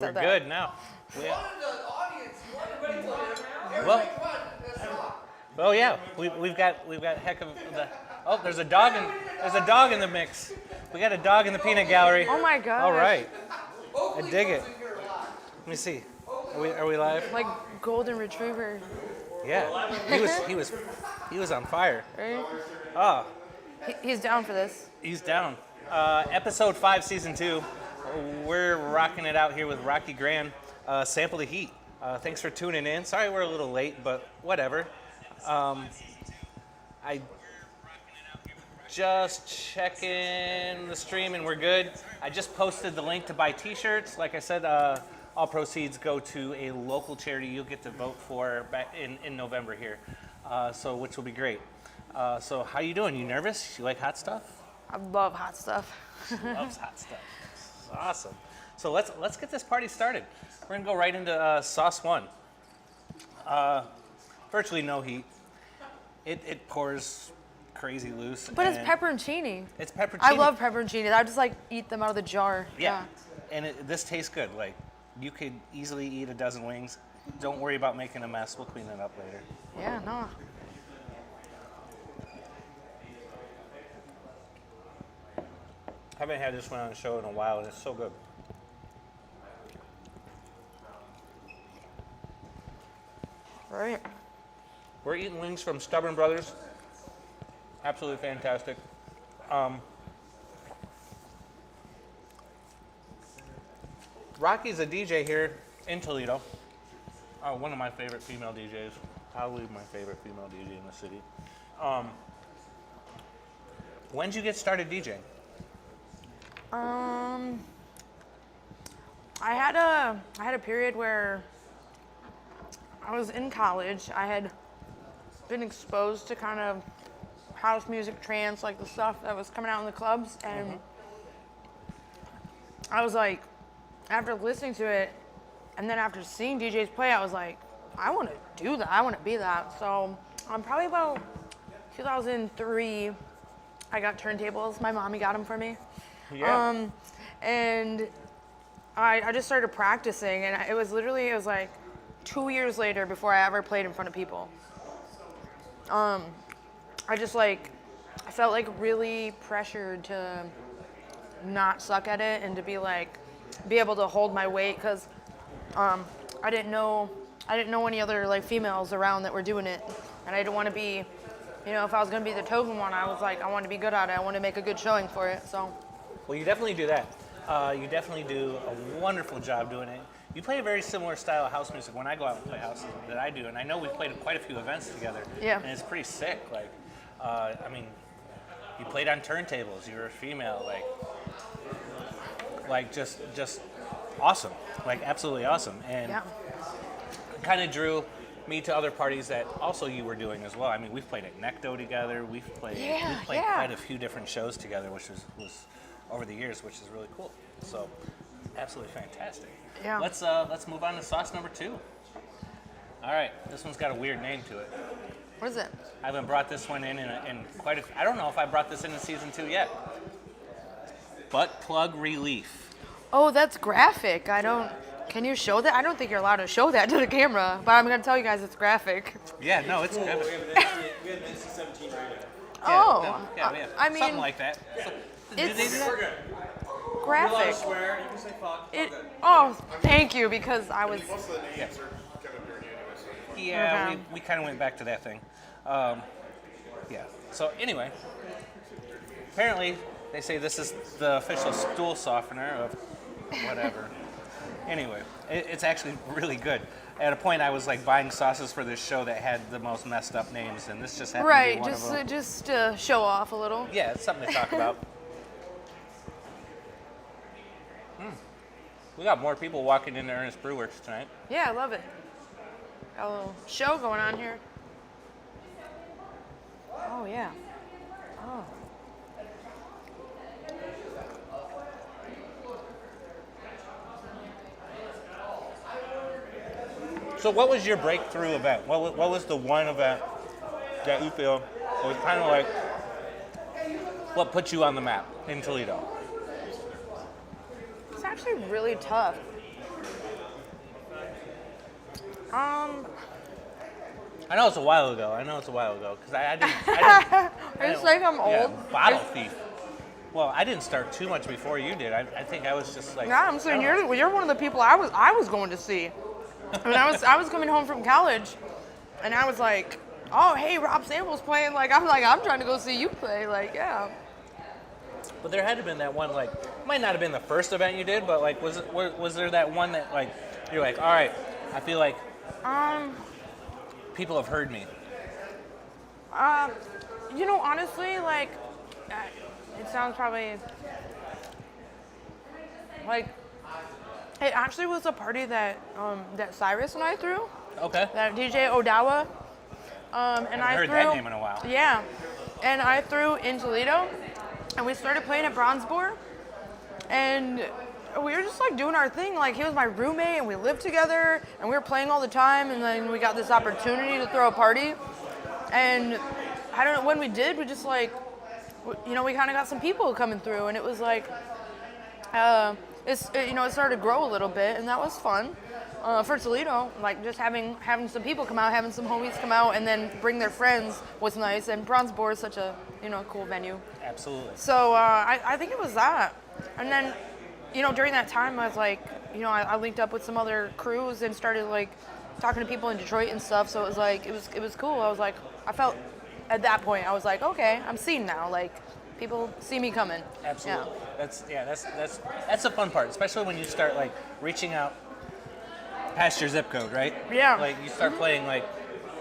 We're good now. Well, well, yeah, we've got heck of the. Oh, there's a dog in the mix. We got a dog in the peanut gallery. Oh my god! All right, I dig it. Let me see. Are we live? Like golden retriever. Yeah, he was on fire. Right? Ah, He's down for this. he's down. Episode 5, season 2. We're rocking it out here with Rocky Grande. Sample the Heat. Thanks for tuning in. Sorry we're a little late, but whatever. I just checking the stream and we're good. I just posted the link to buy t-shirts. Like I said, all proceeds go to a local charity you'll get to vote for back in November here, which will be great. So how you doing? You nervous? You like hot stuff? I love hot stuff. She loves hot stuff. Awesome. So let's get this party started. We're gonna go right into sauce 1. Virtually no heat. It pours crazy loose. But it's pepperoncini. It's pepperoncini. I love pepperoncini. I just like eat them out of the jar. Yeah. And this tastes good. Like you could easily eat a dozen wings. Don't worry about making a mess. We'll clean it up later. Yeah, no. I haven't had this one on the show in a while, and it's so good. Right. We're eating wings from Stubborn Brothers. Absolutely fantastic. Rocky's a DJ here in Toledo. One of my favorite female DJs. Probably my favorite female DJ in the city. When did you get started DJing? I had a period where I was in college. I had been exposed to kind of house music, trance, like the stuff that was coming out in the clubs, and I was like, after listening to it, and then after seeing DJs play, I was like, I want to do that. I want to be that. So probably about 2003, I got turntables. My mommy got them for me. Yeah. And I just started practicing, and it was like 2 years later before I ever played in front of people. I felt like really pressured to not suck at it and to be able to hold my weight, because I didn't know any other like females around that were doing it, and I didn't want to be, if I was gonna be the token one, I was like, I want to be good at it. I want to make a good showing for it. So. Well, you definitely do that. You definitely do a wonderful job doing it. You play a very similar style of house music when I go out and play house that I do, and I know we've played quite a few events together. Yeah. And it's pretty sick. Like, you played on turntables. You were a female. Like just awesome. Like absolutely awesome. And kind of drew me to other parties that also you were doing as well. I mean, we've played at Necto together. We've played quite a few different shows together, which was over the years, which is really cool. So, absolutely fantastic. Yeah. Let's move on to sauce number 2. All right, this one's got a weird name to it. What is it? I haven't brought this one in quite I don't know if I brought this in season 2 yet. Butt plug relief. Oh, that's graphic. Can you show that? I don't think you're allowed to show that to the camera, but I'm going to tell you guys it's graphic. Yeah, no, it's good. We had an NC-17 rating. Yeah, we have I mean, something like that. Did they do that? We're good. graphic. You're allowed to swear. You can say fuck. Oh, thank you, because I was. Most of the names are kind of dirty anyway. So Yeah, we kind of went back to that thing. Yeah. So anyway, apparently they say this is the official stool softener of whatever. Anyway, it's actually really good. At a point, I was like buying sauces for this show that had the most messed up names, and this just happened to be one of them. Just to show off a little. Yeah, it's something to talk about. We got more people walking into Ernest Brewworks tonight. Yeah, I love it. Got a little show going on here. Oh, yeah. Oh. So what was your breakthrough event? What was the one event that you feel was kind of like what put you on the map in Toledo? It's actually really tough. I know it's a while ago. Because I didn't. Are you saying I'm Yeah, old? bottle thief. Well, I didn't start too much before you did. I think I was just like. Yeah, I'm saying I don't know. you're one of the people I was going to see. When I was coming home from college, and I was like, oh hey, Rob Sample's playing. Like I'm trying to go see you play. Like yeah. But there had to have been that one, like, might not have been the first event you did, but like, was there that one that like you're like, all right, I feel like people have heard me. You know, honestly, like, it sounds probably like it actually was a party that that Cyrus and I threw. Okay. That DJ Odawa. And I heard threw, that name in a while. Yeah, and I threw in Toledo, and we started playing at Bronze Boar, and we were just like doing our thing. Like he was my roommate, and we lived together, and we were playing all the time. And then we got this opportunity to throw a party, and I don't know when we did. We just like, you know, we kind of got some people coming through, and it was like, it started to grow a little bit, and that was fun. For Toledo, like just having some people come out, having some homies come out, and then bring their friends was nice. And Bronze Boar is such a cool venue. Absolutely. So I think it was that. And then, during that time, I was like, I linked up with some other crews and started like talking to people in Detroit and stuff. So it was like it was cool. I was like, I felt at that point I was like, okay, I'm seen now. Like people see me coming. Absolutely. Yeah. That's the fun part, especially when you start like reaching out past your zip code, right? Yeah. Like you start playing like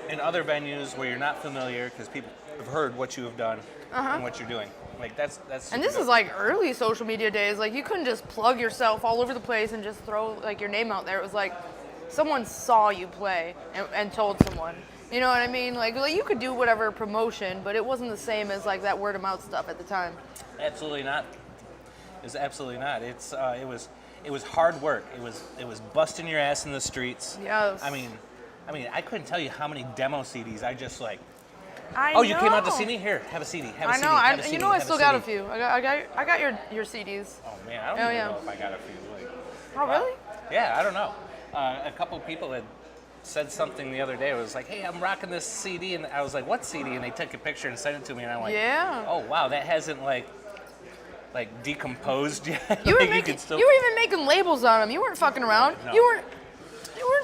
in other venues where you're not familiar because people have heard what you have done and what you're doing. Like that's. And this is like early social media days. Like you couldn't just plug yourself all over the place and just throw like your name out there. It was like someone saw you play and told someone. You know what I mean? Like you could do whatever promotion, but it wasn't the same as like that word of mouth stuff at the time. Absolutely not. It's absolutely not. It was hard work. It was busting your ass in the streets. Yes. I mean, I couldn't tell you how many demo CDs I just like. I Oh, know. you came out to see me? Here, have a CD. Have a I CD. know. Have a CD. I have still a got a CD. few. I got your CDs. Oh man, I don't even know if I got a few. Like, Oh really? yeah, I don't know. A couple people had said something the other day. It was like, hey, I'm rocking this CD, and I was like, what CD? And they took a picture and sent it to me, and I'm like, Yeah. oh wow, that hasn't like decomposed yet. You were Like, making, could still... you were even making labels on them. You weren't fucking around. No. You weren't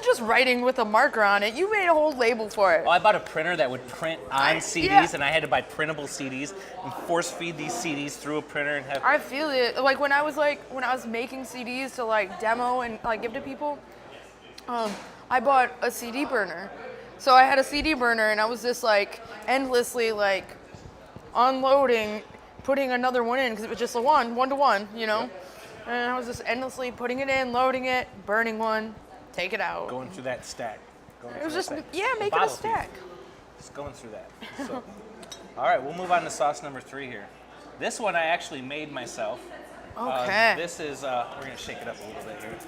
just writing with a marker on it. You made a whole label for it. Oh, I bought a printer that would print on CDs, yeah. and I had to buy printable CDs and force feed these CDs through a printer and have. I feel it. Like when I was making CDs to like demo and like give to people, I bought a CD burner. So I had a CD burner and I was just like endlessly like unloading, putting another one in because it was just a one to one, Yep. And I was just endlessly putting it in, loading it, burning one, take it out. Going through that stack. It was just making a stack. Just going through that. So, all right, we'll move on to sauce number 3 here. This one I actually made myself. Okay. This is we're gonna shake it up a little bit here.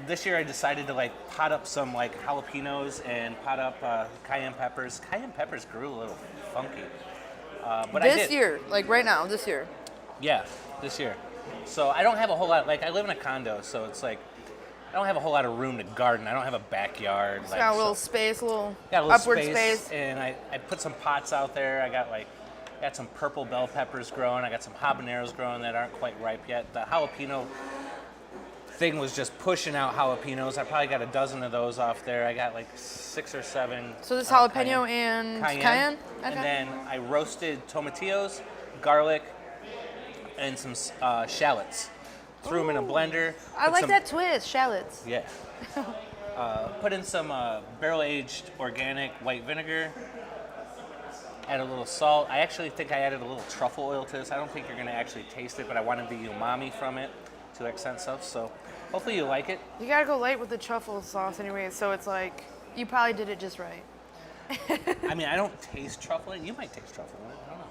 This year I decided to like pot up some like jalapenos and pot up cayenne peppers. Cayenne peppers grew a little funky, but I did. This year, like right now, this year. Yeah, this year. So I don't have a whole lot. Like I live in a condo, so it's like I don't have a whole lot of room to garden. I don't have a backyard. It's like, got a little space, a little got a little upward space. and I put some pots out there. I got some purple bell peppers growing. I got some habaneros growing that aren't quite ripe yet. The jalapeno thing was just pushing out jalapenos. I probably got a dozen of those off there. I got like 6 or 7. So this jalapeno and cayenne? Okay. And then I roasted tomatillos, garlic, and some shallots. Threw them in a blender. I put like some- that twist, shallots. Yeah. Put in some barrel-aged organic white vinegar. Add a little salt. I actually think I added a little truffle oil to this. I don't think you're going to actually taste it, but I wanted the umami from it to accent stuff. So hopefully you like it. You gotta go light with the truffle sauce anyway, so it's like, you probably did it just right. I mean, I don't taste truffle in it. You might taste truffle in it. I don't know.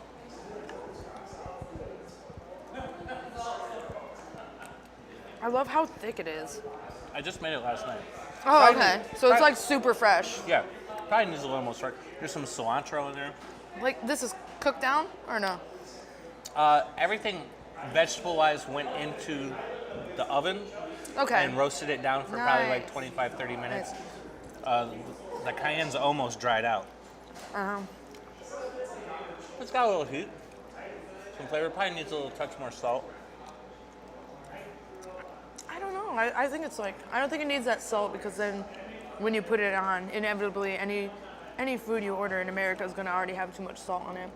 I love how thick it is. I just made it last night. Oh, Probably- okay. So it's probably- like super fresh. Yeah. Probably needs a little more salt. There's some cilantro in there. Like this is cooked down or no? Everything vegetable-wise went into the oven. Okay. and roasted it down for probably like Nice. 25, 30 minutes. Nice. The cayenne's almost dried out. Uh-huh. It's got a little heat, some flavor. Probably needs a little touch more salt. I don't know. I think it's like, I don't think it needs that salt because then when you put it on, inevitably any food you order in America is going to already have too much salt on it.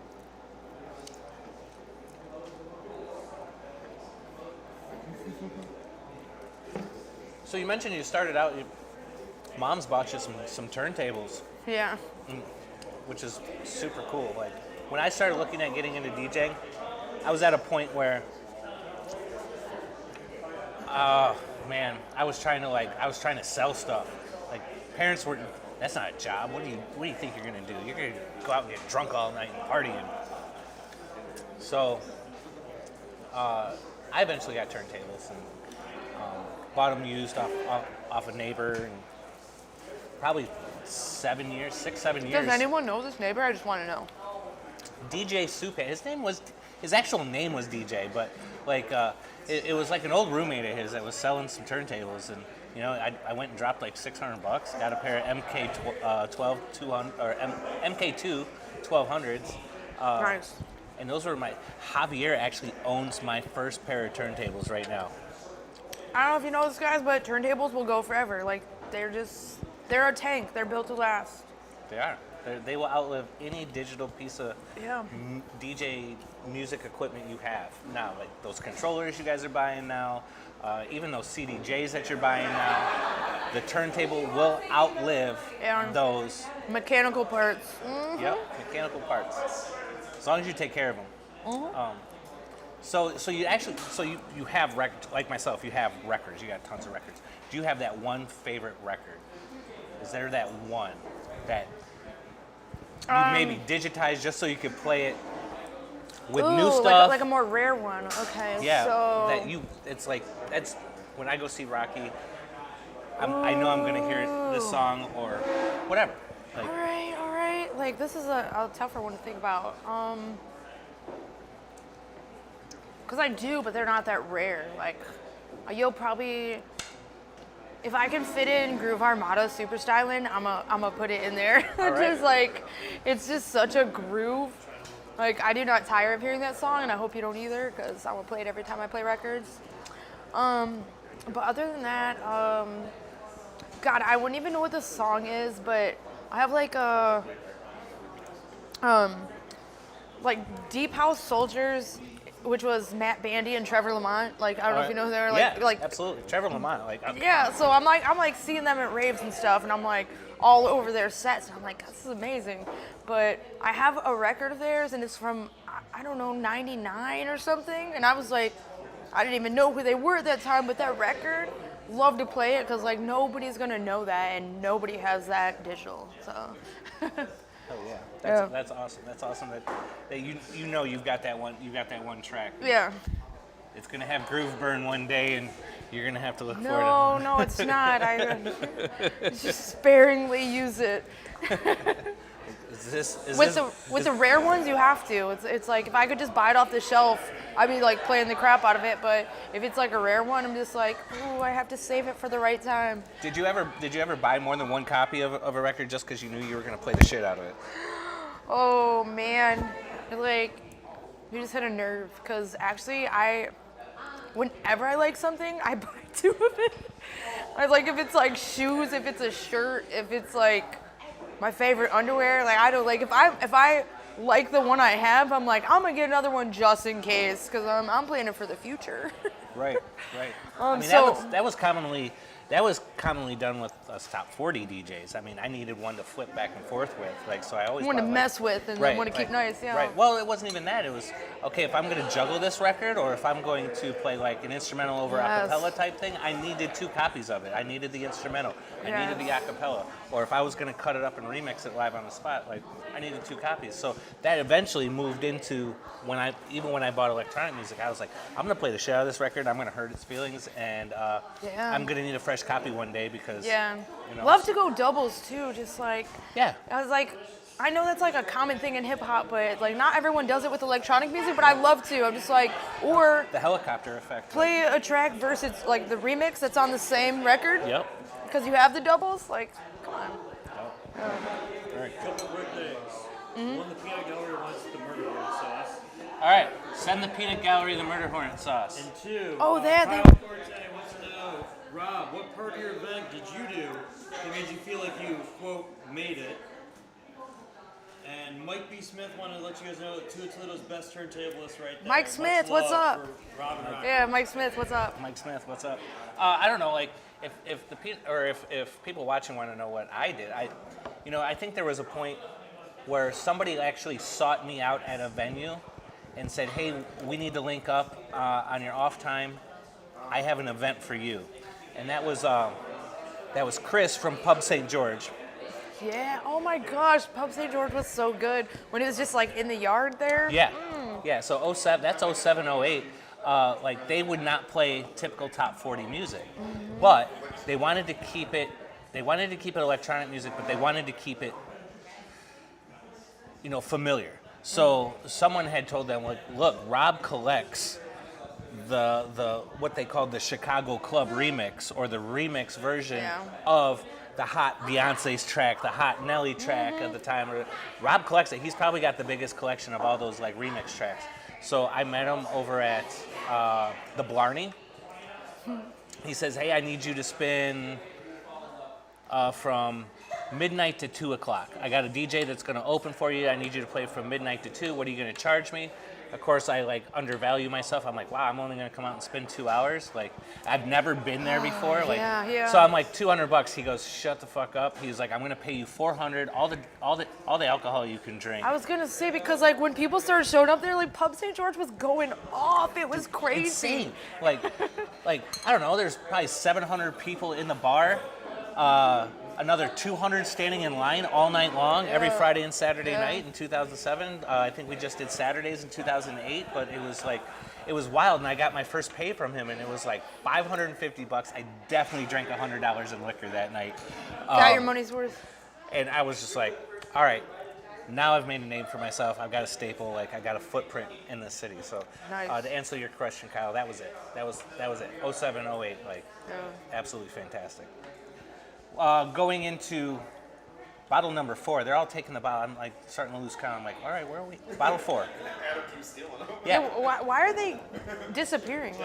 So you mentioned you started out, Mom's bought you some turntables, Yeah. which is super cool. Like when I started looking at getting into DJing, I was at a point where, man, I was trying to sell stuff. Like parents were, that's not a job. What do you think you're gonna do? You're gonna go out and get drunk all night and partying. So I eventually got turntables and bought them used off a neighbor, and probably 7 years, 6-7 years. Does anyone know this neighbor? I just want to know. DJ Soup. His actual name was DJ, but like it was like an old roommate of his that was selling some turntables, and you know I went and dropped like $600, got a pair of MK2 1200s. Nice. And those were Javier actually owns my first pair of turntables right now. I don't know if you know this, guys, but turntables will go forever. Like, they're a tank. They're built to last. They are. They will outlive any digital piece of Yeah. DJ music equipment you have now. Like those controllers you guys are buying now, even those CDJs that you're buying now, the turntable will outlive Yeah. those. Mechanical parts. Yep, mechanical parts. As long as you take care of them. So you have records, like myself, you have records, you got tons of records. Do you have that one favorite record? Is there that one that you maybe digitized just so you could play it with new stuff? Like a more rare one. Okay. Yeah, So that's when I go see Rocky, I know I'm gonna hear this song or whatever. Like, all right. Like, this is a tougher one to think about. Because I do, but they're not that rare. Like, you'll probably, if I can fit in Groove Armada Super Stylin', I'm a put it in there. Right. Just like, it's just such a groove. Like, I do not tire of hearing that song, and I hope you don't either, because I will play it every time I play records. But other than that, God, I wouldn't even know what the song is, but I have like a, like Deep House Soldiers, which was Matt Bandy and Trevor Lamont. Like, I don't know if you know who they are. Like, yeah, absolutely. Trevor Lamont. Yeah, so I'm like seeing them at raves and stuff, and I'm like all over their sets, and I'm like, this is amazing. But I have a record of theirs, and it's from, I don't know, 99 or something, and I was like, I didn't even know who they were at that time, but that record, love to play it, because like nobody's gonna know that, and nobody has that digital, so. Oh yeah, that's awesome. That's awesome that you know you've got that one track. Yeah. It's gonna have Groove Burn one day, and you're gonna have to look for it. No, it's not. I just sparingly use it. With the rare ones, you have to. It's like if I could just buy it off the shelf, I'd be like playing the crap out of it. But if it's like a rare one, I'm just like, ooh, I have to save it for the right time. Did you ever buy more than one copy of a record just because you knew you were gonna play the shit out of it? Oh man, like you just hit a nerve. Cause actually, whenever I like something, I buy two of it. I like if it's like shoes, if it's a shirt, if it's like my favorite underwear. Like I don't like if I like the one I have, I'm like I'm gonna get another one just in case, cause I'm playing it for the future. Right. I mean, so that was commonly done with us top 40 DJs. I mean, I needed one to flip back and forth with, like, so I always want to bought, like, mess with and then want to keep nice. Yeah. Right. Well, it wasn't even that. It was okay if I'm going to juggle this record, or if I'm going to play like an instrumental over Yes. acapella type thing. I needed two copies of it. I needed the instrumental. I needed the acapella. Or if I was going to cut it up and remix it live on the spot, like I needed two copies. So that eventually moved into when I bought electronic music, I was like, I'm going to play the shit out of this record. I'm going to hurt its feelings, and I'm going to need a fresh copy one day because Yeah. you know, Love to go doubles too, just like yeah. I was like I know that's like a common thing in hip hop, but like not everyone does it with electronic music. But I love to. I'm just like, or The helicopter effect. play a track versus like the remix that's on the same record. Yep. Because you have the doubles. Like, come on. Very cool. Couple quick things. One, the peanut gallery wants the murder hornet sauce. All right, send the peanut gallery the murder hornet sauce. And two, Oh, Kyle they- Corte wants to know, Rob, what part of your event did you do that made you feel like you, quote, made it? And Mike B. Smith wanted to let you guys know that two of Toledo's best turntablists right there. Mike Much Smith, what's love up? for Rob and Rob. Yeah, Mike Smith, what's up? Mike Smith, what's up? I don't know, like if the if people watching want to know what I did, I think there was a point where somebody actually sought me out at a venue and said, "Hey, we need to link up on your off time. I have an event for you," and that was Chris from Pub St. George. Yeah, oh my gosh, Pub St. George was so good when it was just like in the yard there. Yeah, yeah. So 07, that's 07, 08. Like they would not play typical top 40 music, but they wanted to keep it. They wanted to keep it electronic music, but they wanted to keep it, familiar. So someone had told them, like, look, Rob collects the what they called the Chicago Club remix or the remix version Yeah. of the hot Beyonce's track, the hot Nelly track of the time. Rob collects it. He's probably got the biggest collection of all those like remix tracks. So I met him over at the Blarney. He says, "Hey, I need you to spin from midnight to 2 o'clock. I got a DJ that's going to open for you. I need you to play from midnight to 2. What are you going to charge me?" Of course, I like undervalue myself. I'm like, wow, I'm only going to come out and spend 2 hours. Like, I've never been there before. Like, yeah. So I'm like, $200. He goes, "Shut the fuck up." He's like, "I'm going to pay you $400. All the alcohol you can drink." I was gonna say because like when people started showing up there, like Pub St. George was going off. It was crazy. Insane. Like I don't know. There's probably 700 people in the bar. Another 200 standing in line all night long, every Friday and Saturday night in 2007. I think we just did Saturdays in 2008, but it was wild. And I got my first pay from him, and it was like $550. I definitely drank $100 in liquor that night. Got your money's worth. And I was just like, all right, now I've made a name for myself. I've got a staple. Like I got a footprint in the city. So Nice. to answer your question, Kyle, that was it. That was it. 07, 08, like absolutely fantastic. Going into bottle number 4, they're all taking the bottle. I'm like starting to lose count. I'm like, all right, where are we? Bottle 4. Yeah. Why are they disappearing?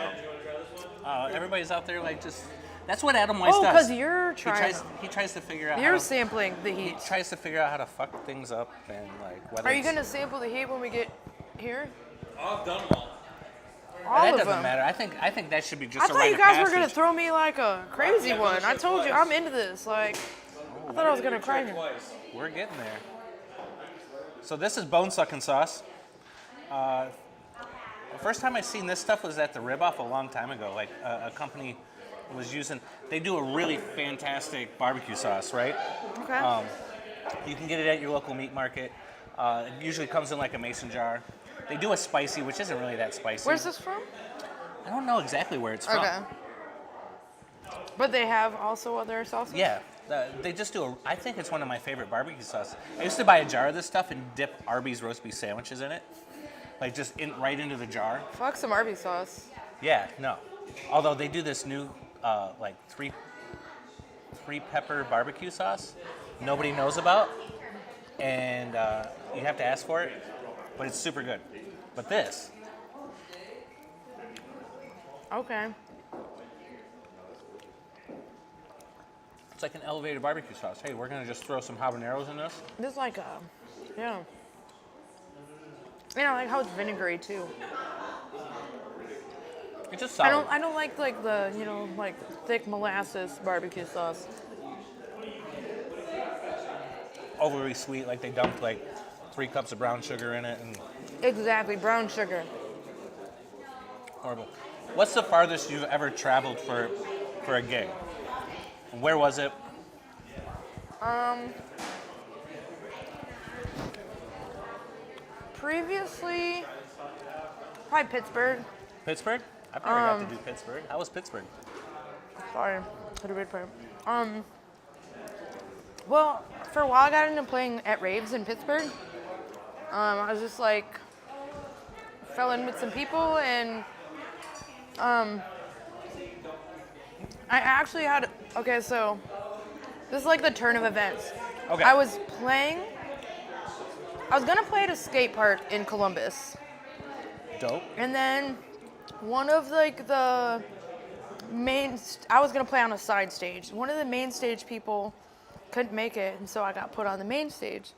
Everybody's out there like just. That's what Adam Weiss Oh, does. because you're He trying. tries to figure out. You're how to, sampling the he heat. tries to figure out how to fuck things up and like whether. Are you it's- gonna sample the heat when we get here? I've done them all. All that of doesn't them. matter. I think that should be just I a thought rite you of guys were gonna passage. throw me like a crazy one. I told you I'm into this. Like, I thought I was gonna cry. Twice. We're getting there. So this is bone sucking sauce. The first time I seen this stuff was at the Rib Off a long time ago. Like a company was using. They do a really fantastic barbecue sauce, right? Okay. You can get it at your local meat market. It usually comes in like a mason jar. They do a spicy, which isn't really that spicy. Where's this from? I don't know exactly where it's from. Okay. But they have also other sauces? Yeah, they just do I think it's one of my favorite barbecue sauces. I used to buy a jar of this stuff and dip Arby's roast beef sandwiches in it. Like just right into the jar. Fuck some Arby's sauce. Yeah, no. Although they do this new like three pepper barbecue sauce nobody knows about. And you have to ask for it, but it's super good. But this, Okay. it's like an elevated barbecue sauce. Hey, we're gonna just throw some habaneros in this. This is like a, yeah. I like how it's vinegary too. It's just solid. I don't like the, like thick molasses barbecue sauce. Overly sweet, like they dumped like 3 cups of brown sugar in it and Exactly, brown sugar. horrible. What's the farthest you've ever traveled for a gig? Where was it? Previously, probably Pittsburgh. Pittsburgh? I've never got to do Pittsburgh. How was Pittsburgh? Sorry, had a weird part. Well, for a while, I got into playing at raves in Pittsburgh. I was just like, fell in with some people, and I actually had, okay, so this is like the turn of events. Okay. I was gonna play at a skate park in Columbus. Dope. And then one of like the I was gonna play on a side stage. One of the main stage people couldn't make it, and so I got put on the main stage.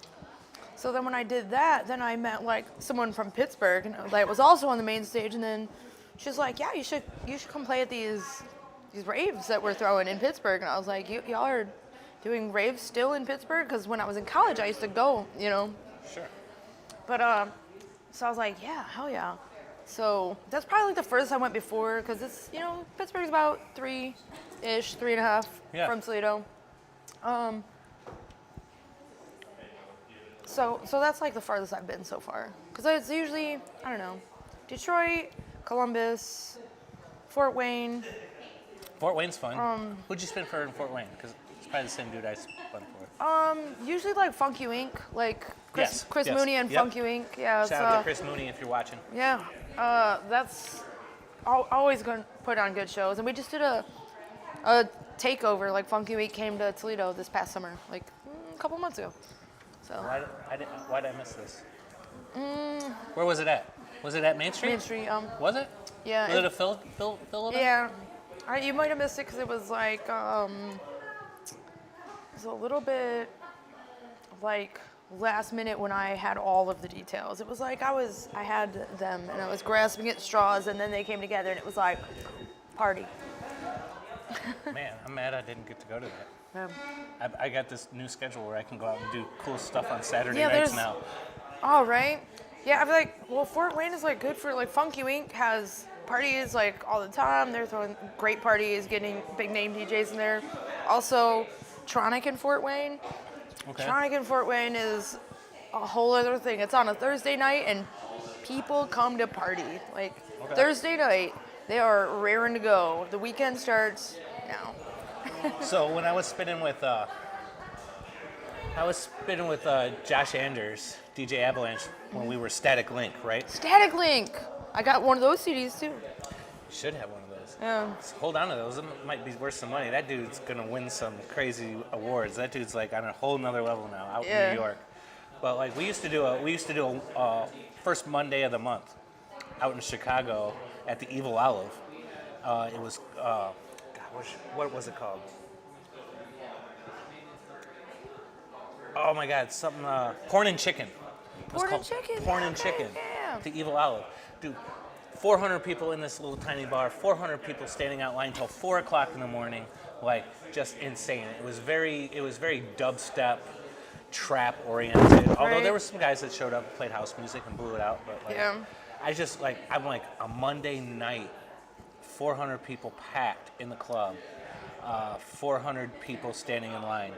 So then when I did that, then I met like someone from Pittsburgh, and that was also on the main stage. And then she's like, "Yeah, you should come play at these raves that we're throwing in Pittsburgh." And I was like, "Y'all are doing raves still in Pittsburgh?" Because when I was in college, I used to go, Sure. But so I was like, "Yeah, hell yeah." So that's probably like the furthest I went before, because it's, Pittsburgh's about 3.5 Yeah. from Toledo. So that's like the farthest I've been so far. Because it's usually, I don't know, Detroit, Columbus, Fort Wayne. Fort Wayne's fun. Who'd you spin for in Fort Wayne? Because it's probably the same dude I spun for. Usually like Funk You Inc., like Chris Yes. Mooney and Yep. Funk You Inc. Yeah, Shout out to Chris Mooney if you're watching. Yeah, that's always going to put on good shows. And we just did a takeover, like Funky Week came to Toledo this past summer, like a couple months ago. So Why did I miss this? Where was it at? Was it at Main Street? Main Street, Was it? yeah. Was it a Phil event? Yeah, you might have missed it because it was like, it was a little bit like last minute when I had all of the details. It was like I had them and I was grasping at straws, and then they came together and it was like party. Man, I'm mad I didn't get to go to that. Yeah. I got this new schedule where I can go out and do cool stuff on Saturday Yeah, nights there's- now. All right. Yeah, I feel like, well, Fort Wayne is like good for like Funky Inc. has parties like all the time. They're throwing great parties, getting big name DJs in there. Also, Tronic in Fort Wayne. Okay. Tronic in Fort Wayne is a whole other thing. It's on a Thursday night, and people come to party. Like Okay. Thursday night, they are raring to go. The weekend starts now. So when I was spinning with Josh Anders, DJ Avalanche, when we were Static Link, right? Static Link. I got one of those CDs too. You should have one of those. Yeah. Just hold on to those. It might be worth some money. That dude's gonna win some crazy awards. That dude's like on a whole nother level now out in Yeah. New York. But like we used to do a first Monday of the month out in Chicago at the Evil Olive. It was what was it called? Oh my God, something Porn and Chicken. It was Porn and called Chicken, Porn yeah, and okay, Chicken. yeah. The Evil Olive. Dude, 400 people in this little tiny bar, 400 people standing out line until 4 o'clock in the morning, like just insane. It was very dubstep, trap oriented. Although Right. there were some guys that showed up, played house music and blew it out, but like, Yeah. I'm like a Monday night, 400 people packed in the club, 400 people standing in line.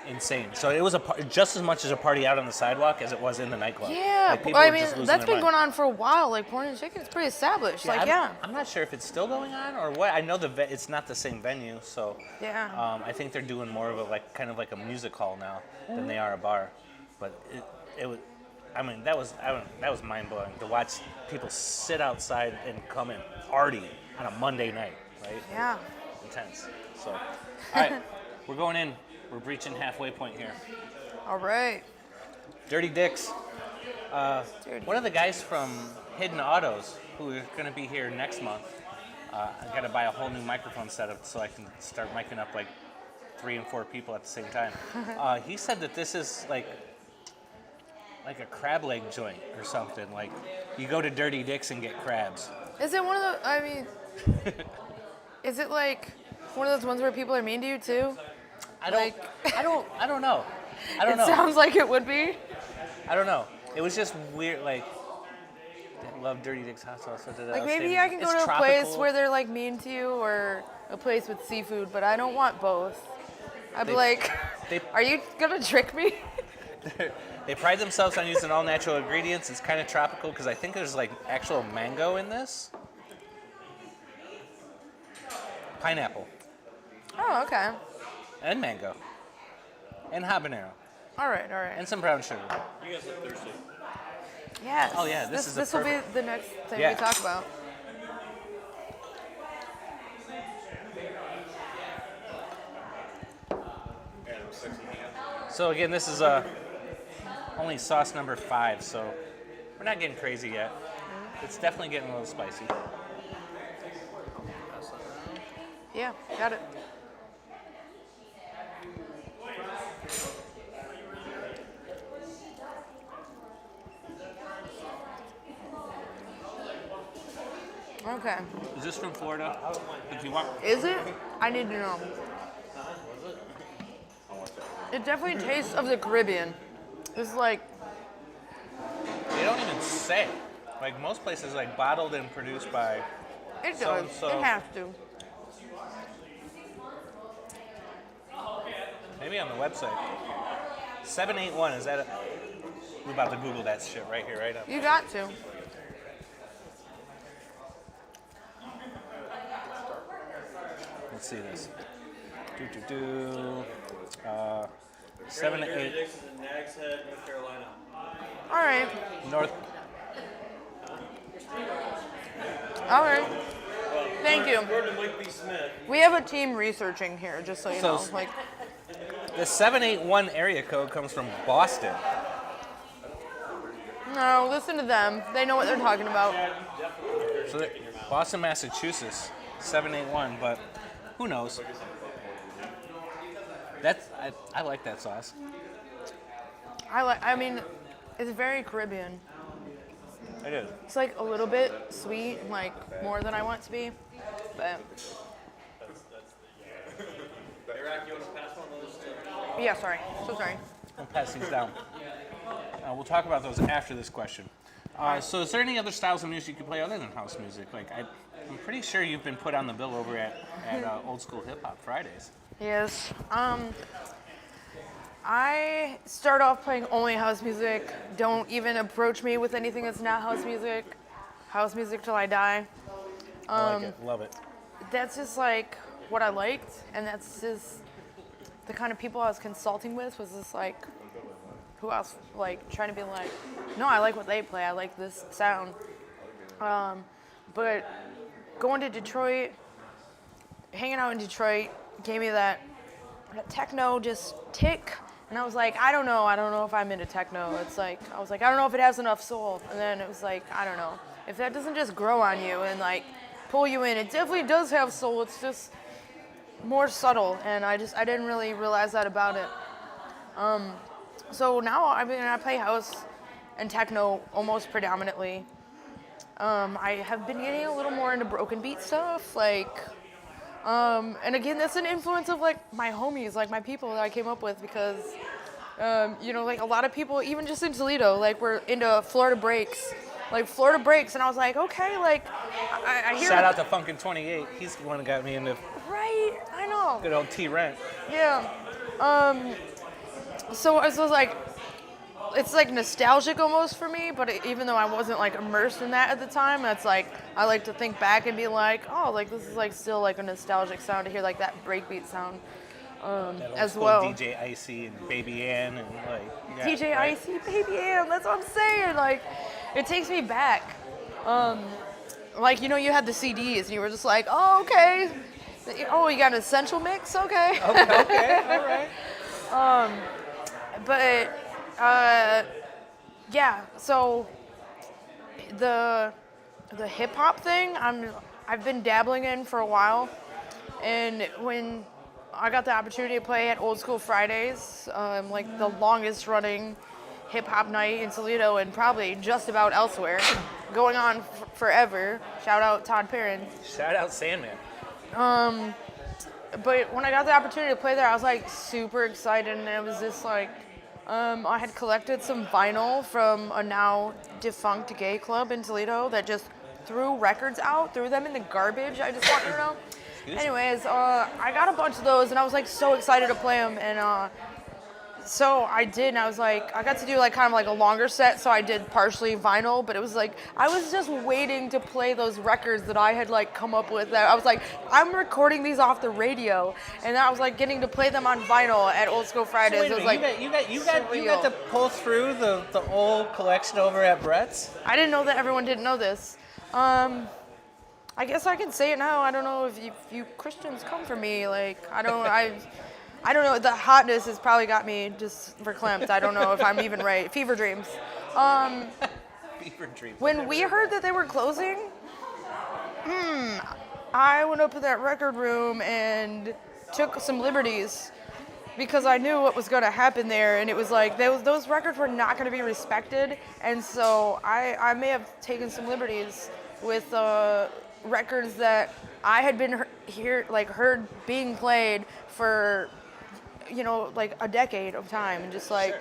Insane. So it was just as much as a party out on the sidewalk as it was in the nightclub. Yeah, Like, people I were mean, just losing that's their been mind. going on for a while. Like, Porn and Chicken is pretty established. I'm not sure if it's still going on or what. I know it's not the same venue, so Yeah. I think they're doing more of a kind of like a music hall now than they are a bar. But it was, I mean, that was mind blowing to watch people sit outside and come and party on a Monday night, right? Yeah. Intense. So, all right, we're going in. We're breaching halfway point here. All right. Dirty Dicks. Dirty. One of the guys from Hidden Autos, who are going to be here next month, I got to buy a whole new microphone setup so I can start micing up like 3 and 4 people at the same time. He said that this is like a crab leg joint or something. Like you go to Dirty Dicks and get crabs. Is it one of the? I mean, is it like one of those ones where people are mean to you too? I don't know. I don't know. It sounds like it would be. I don't know. It was just weird. Like I love Dirty Dicks hot sauce. Like maybe I can go to a place where they're like mean to you, or a place with seafood, but I don't want both. I'd be like, are you gonna trick me? They pride themselves on using all natural ingredients. It's kind of tropical because I think there's like actual mango in this. Pineapple Oh, okay. and mango and habanero. All right. and some brown sugar. You guys look thirsty. Yes. Oh, yeah, this is a This will be perfect- the next thing Yeah. we talk about. So again, this is only sauce number 5, so we're not getting crazy yet. It's definitely getting a little spicy. Yeah, got it. Okay. Is this from Florida? If you want, Is it? I need to know. It definitely tastes of the Caribbean. It's like, they don't even say. Like most places, like bottled and produced by. it does. So-and-so. It has to. Maybe on the website. 781, is that a... We're about to Google that shit right here, right now. You got to. Let's see this. 7 to 8. Dix is in Nags Head, North Carolina. All right. North. All right. Thank you. According to Mike B. Smith, We have a team researching here, just so you So- know. Like, The 781 area code comes from Boston. no, listen to them. They know what they're talking about. So Boston, Massachusetts, 781, but who knows? I like that sauce. I mean, it's very Caribbean. I do. It's like a little bit sweet, like more than I want it to be. But Eric, you want to pass one of those to... yeah, sorry. So sorry. I'll pass these down. We'll talk about those after this question. So is there any other styles of music you play other than house music? Like I'm pretty sure you've been put on the bill over at Old School Hip Hop Fridays. Yes. I start off playing only house music. Don't even approach me with anything that's not house music. House music till I die. I like it. Love it. That's just like what I liked, and that's just the kind of people I was consulting with was just like who else like trying to be like, no, I like what they play. I like this sound. But going to Detroit, hanging out in Detroit, gave me that techno just tick. And I was like, I don't know if I'm into techno. It's like, I was like, I don't know if it has enough soul. And then it was like, I don't know. If that doesn't just grow on you and like pull you in, it definitely does have soul. It's just more subtle. And I didn't really realize that about it. So now, I mean, I play house and techno almost predominantly. I have been getting a little more into broken beat stuff, like, and again, that's an influence of like my homies, like my people that I came up with because, you know, like a lot of people, even just in Toledo, like we're into Florida breaks, and I was like, okay, like, I hear. Shout out to Funkin' 28. He's the one that got me into Right, I know. good old T-Rent. Yeah. So I was like, it's like nostalgic almost for me, but even though I wasn't like immersed in that at the time, that's like, I like to think back and be like, oh, like this is like still like a nostalgic sound to hear like that breakbeat sound That old as school well. DJ Icy and Baby Ann and like you got- DJ right? Icy, Baby Am, that's what I'm saying. Like, it takes me back. Like, you know, you had the CDs and you were just like, oh, okay. Oh, you got an essential mix? Okay. Okay, all right. But yeah, so the hip hop thing I've been dabbling in for a while, and when I got the opportunity to play at Old School Fridays, like the longest running hip hop night in Toledo and probably just about elsewhere, going on forever. Shout out Todd Perrin. Shout out Sandman. But when I got the opportunity to play there, I was like super excited, and it was just like, I had collected some vinyl from a now defunct gay club in Toledo that just threw records out, threw them in the garbage. I just want you to know. Anyways, I got a bunch of those, and I was like so excited to play them, and So I did, and I was like, I got to do like kind of like a longer set, so I did partially vinyl, but it was like, I was just waiting to play those records that I had like come up with. I was like, I'm recording these off the radio, and I was like getting to play them on vinyl at Old School Fridays. Wait a It was minute, like you got to surreal. pull through the old collection over at Brett's? I didn't know that everyone didn't know this. I guess I can say it now. I don't know if you Christians come for me. Like, I don't know. The hotness has probably got me just verklempt. I don't know if I'm even right. Fever dreams. Fever dreams. When we heard that they were closing, I went up to that record room and took some liberties because I knew what was going to happen there, and it was like those records were not going to be respected, and so I may have taken some liberties with records that I had been heard being played for, like a decade of time, and just like.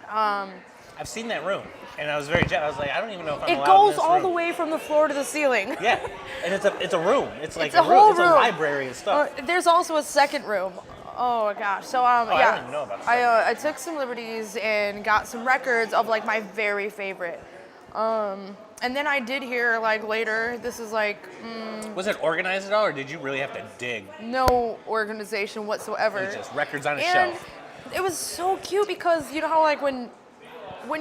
I've seen that room, and I was very jealous. I was like, I don't even know if I'm It allowed in goes this all room. the way from the floor to the ceiling. Yeah, and it's a room. It's like It's a whole It's a room. library and stuff. There's also a second room. Oh my gosh. So yeah, I don't even know about the second I took some liberties and got some records of like my very favorite. And then I did hear like later, this is like Was it organized at all, or did you really have to dig? no organization whatsoever. It was just records on a And shelf. it was so cute because you know how like when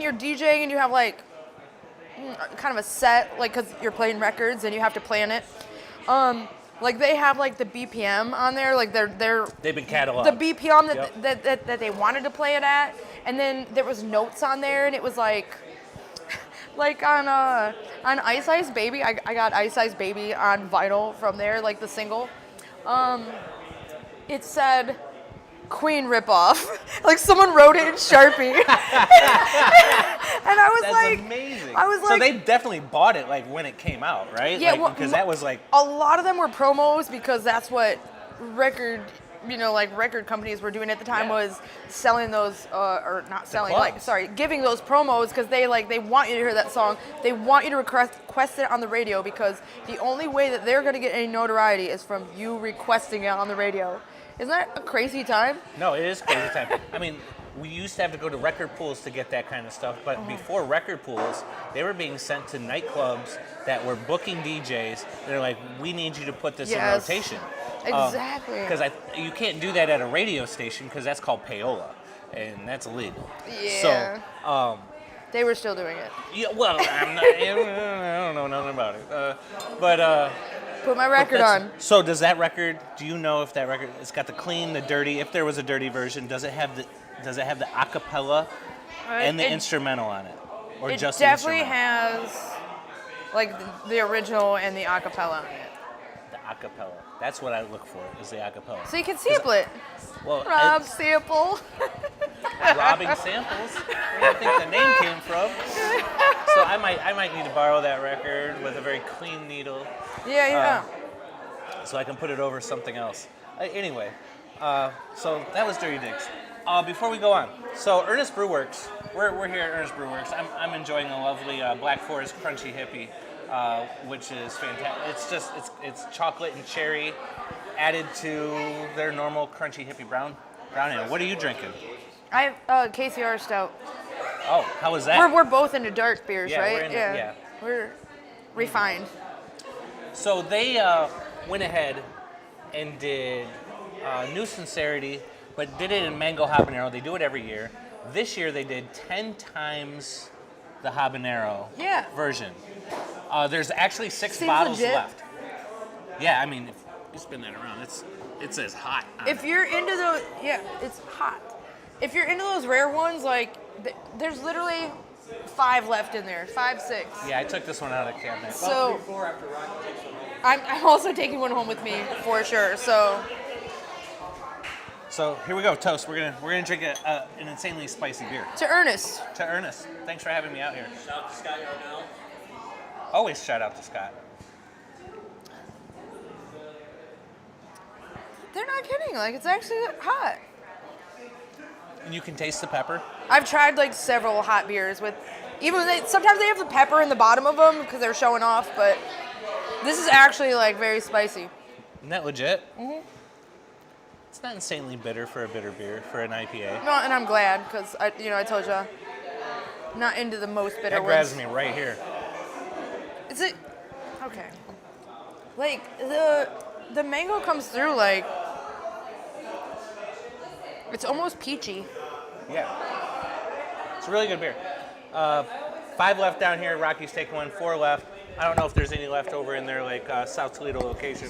you're DJing and you have like kind of a set, like because you're playing records and you have to plan it. Like they have like the BPM on there, like They've been cataloged. the BPM Yep. that they wanted to play it at, and then there was notes on there, and it was like on Ice Ice Baby. I got Ice Ice Baby on vinyl from there, like the single. It said Queen ripoff. Like someone wrote it in Sharpie. And I was That's like, amazing. I was so like, they definitely bought it like when it came out, right? Yeah, Like, well, because that was like a lot of them were promos because that's what record companies were doing at the time, Yeah. was selling those or not selling, like clubs. sorry, giving those promos because they want you to hear that song. They want you to request it on the radio because the only way that they're going to get any notoriety is from you requesting it on the radio. Isn't that a crazy time? No, it is crazy time. I mean, we used to have to go to record pools to get that kind of stuff, but before record pools, they were being sent to nightclubs that were booking DJs. They're like, we need you to put this Yes. in rotation. Exactly. Because you can't do that at a radio station because that's called payola, and that's illegal. Yeah. So, They were still doing it. yeah, well, I don't know nothing about it. But Put my record on. So does that record? Do you know if that record? It's got the clean, the dirty. If there was a dirty version, does it have the acapella and the It- instrumental on it, or It just definitely the instrumental? has like the original and the acapella on it. The acapella. That's what I look for. Is the acapella. So you can sample it. Well, Rob sample. robbing samples. Where do you think the name came from? So I might need to borrow that record with a very clean needle, Yeah. so I can put it over something else. Anyway, so that was Dirty Digs. Before we go on, so Ernest Brew Works, we're here at Ernest Brew Works. I'm enjoying a lovely Black Forest Crunchy Hippie, which is fantastic. It's chocolate and cherry added to their normal Crunchy Hippie brown ale. What are you drinking? I KCR stout. Oh, how was that? We're both into dark beers, Yeah, right? we're into- yeah. We're refined. So they went ahead and did New Sincerity, but did it in Mango Habanero. They do it every year. This year they did 10 times the habanero Yeah. version. There's actually 6 Seems bottles legit. left. Yeah, I mean, if you spin that around, it says hot. on If it. you're into those, yeah, it's hot. If you're into those rare ones, like there's literally 5 left in there, 5, 6. Yeah, I took this one out of the cabinet. So I'm also taking one home with me for sure. So So here we go, toast. We're gonna drink an insanely spicy beer. to Ernest. To Ernest, thanks for having me out here. Shout out to Scott Yarnell. Always shout out to Scott. They're not kidding. Like it's actually hot. And you can taste the pepper. I've tried like several hot beers with, sometimes they have the pepper in the bottom of them because they're showing off, but this is actually like very spicy. Isn't that legit? It's not insanely bitter for a bitter beer for an IPA. No, and I'm glad because I told you, not into the most bitter That ones. grabs me right here. Is it? Okay. Like the mango comes through like it's almost peachy. Yeah. It's a really good beer. 5 left down here. Rocky's taking one. 4 left. I don't know if there's any left over in their like South Toledo location.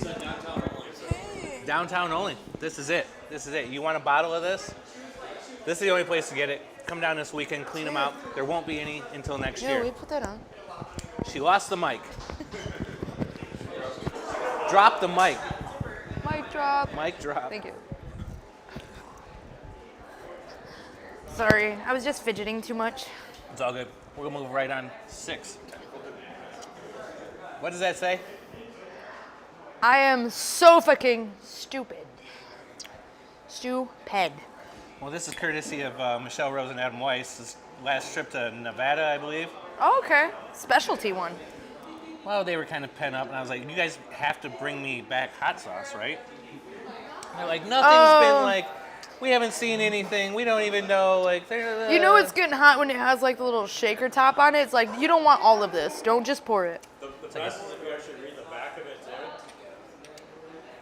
Downtown only. This is it. This is it. You want a bottle of this? This is the only place to get it. Come down this weekend, clean them out. There won't be any until next Yeah, year. we put that on. She lost the mic. Drop the mic. Mic drop. Mic drop. Thank you. Sorry, I was just fidgeting too much. It's all good. We'll move right on 6. What does that say? I am so fucking stupid. Stupid. Well, this is courtesy of Michelle Rose and Adam Weiss. Last trip to Nevada, I believe. Oh, okay. Specialty one. Well, they were kind of pent up, and I was like, you guys have to bring me back hot sauce, right? And they're like, nothing's been like, we haven't seen anything. We don't even know, like, You know it's getting hot when it has like the little shaker top on it. It's like, you don't want all of this. Don't just pour it. The best is if you actually read the back of it too.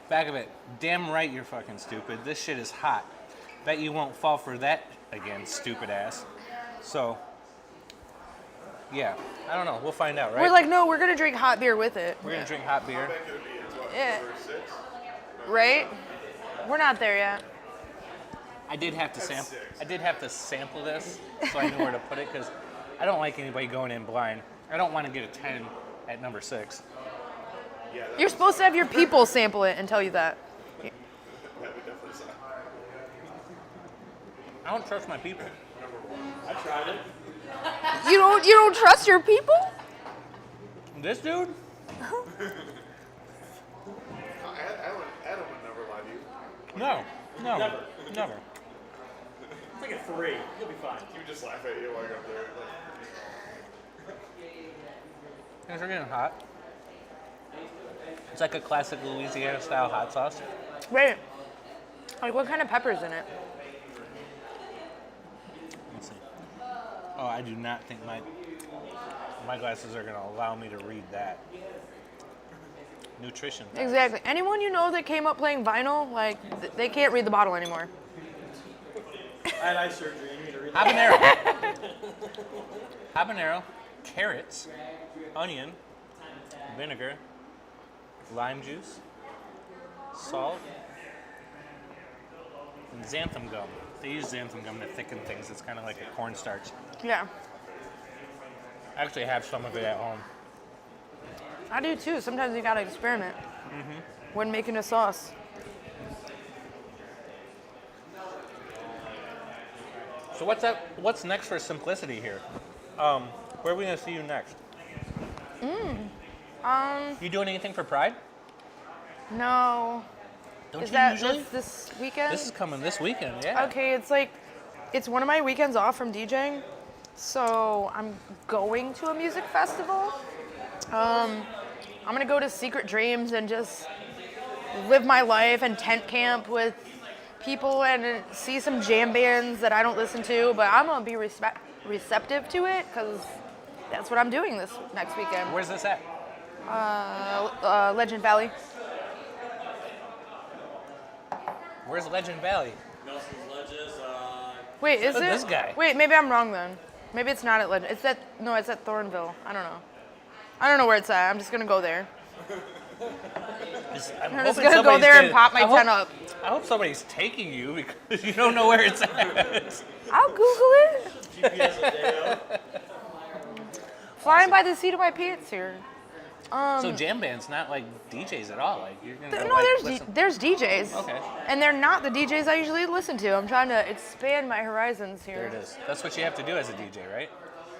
Back of it. Damn right you're fucking stupid. This shit is hot. Bet you won't fall for that again, stupid ass. So, yeah. I don't know. We'll find out, right? We're like, no, we're gonna drink hot beer with it. We're gonna drink hot beer. Yeah. Right? We're not there yet. I did have to sample this, so I knew where to put it, because I don't like anybody going in blind. I don't want to get a 10 at number 6. You're supposed to have your people sample it and tell you that. I don't trust my people. I tried it. You don't trust your people? This dude? Adam would never lie to you. No. Never. Never. It's like a 3. You'll be fine. He would just laugh at you while you're up there. Things are getting hot. It's like a classic Louisiana style hot sauce. Wait. Like, what kind of pepper's in it? Let's see. Oh, I do not think my glasses are going to allow me to read that. Nutrition. Exactly. Anyone you know that came up playing vinyl, like, they can't read the bottle anymore. I had eye surgery. You need to read that. Habanero, carrots, onion, vinegar, lime juice, salt, and xanthan gum. They use xanthan gum to thicken things. It's kind of like a cornstarch. Yeah. I actually have some of it at home. I do too. Sometimes you gotta experiment when making a sauce. So what's next for Simplicity here? Where are we gonna see you next? You doing anything for Pride? No. Don't Is you that usually? this weekend? This is coming this weekend, yeah. Okay, it's one of my weekends off from DJing, so I'm going to a music festival. I'm gonna go to Secret Dreams and just live my life and tent camp with people and see some jam bands that I don't listen to, but I'm gonna be receptive to it because that's what I'm doing this next weekend. Where's this at? Legend Valley. Where's Legend Valley? Nelson's Ledges. Wait, is Look it? at this guy. Wait, maybe I'm wrong then. Maybe it's not at Legend. It's at Thornville. I don't know. I don't know where it's at. I'm just gonna go there. I'm just gonna go there and pop my tent up. I hope somebody's taking you because you don't know where it's at. I'll Google it. GPS a day out. Flying by the seat of my pants here. So jam bands, not like DJs at all. Like you're gonna go, No, like, there's DJs. Okay. And they're not the DJs I usually listen to. I'm trying to expand my horizons here. There it is. That's what you have to do as a DJ, right?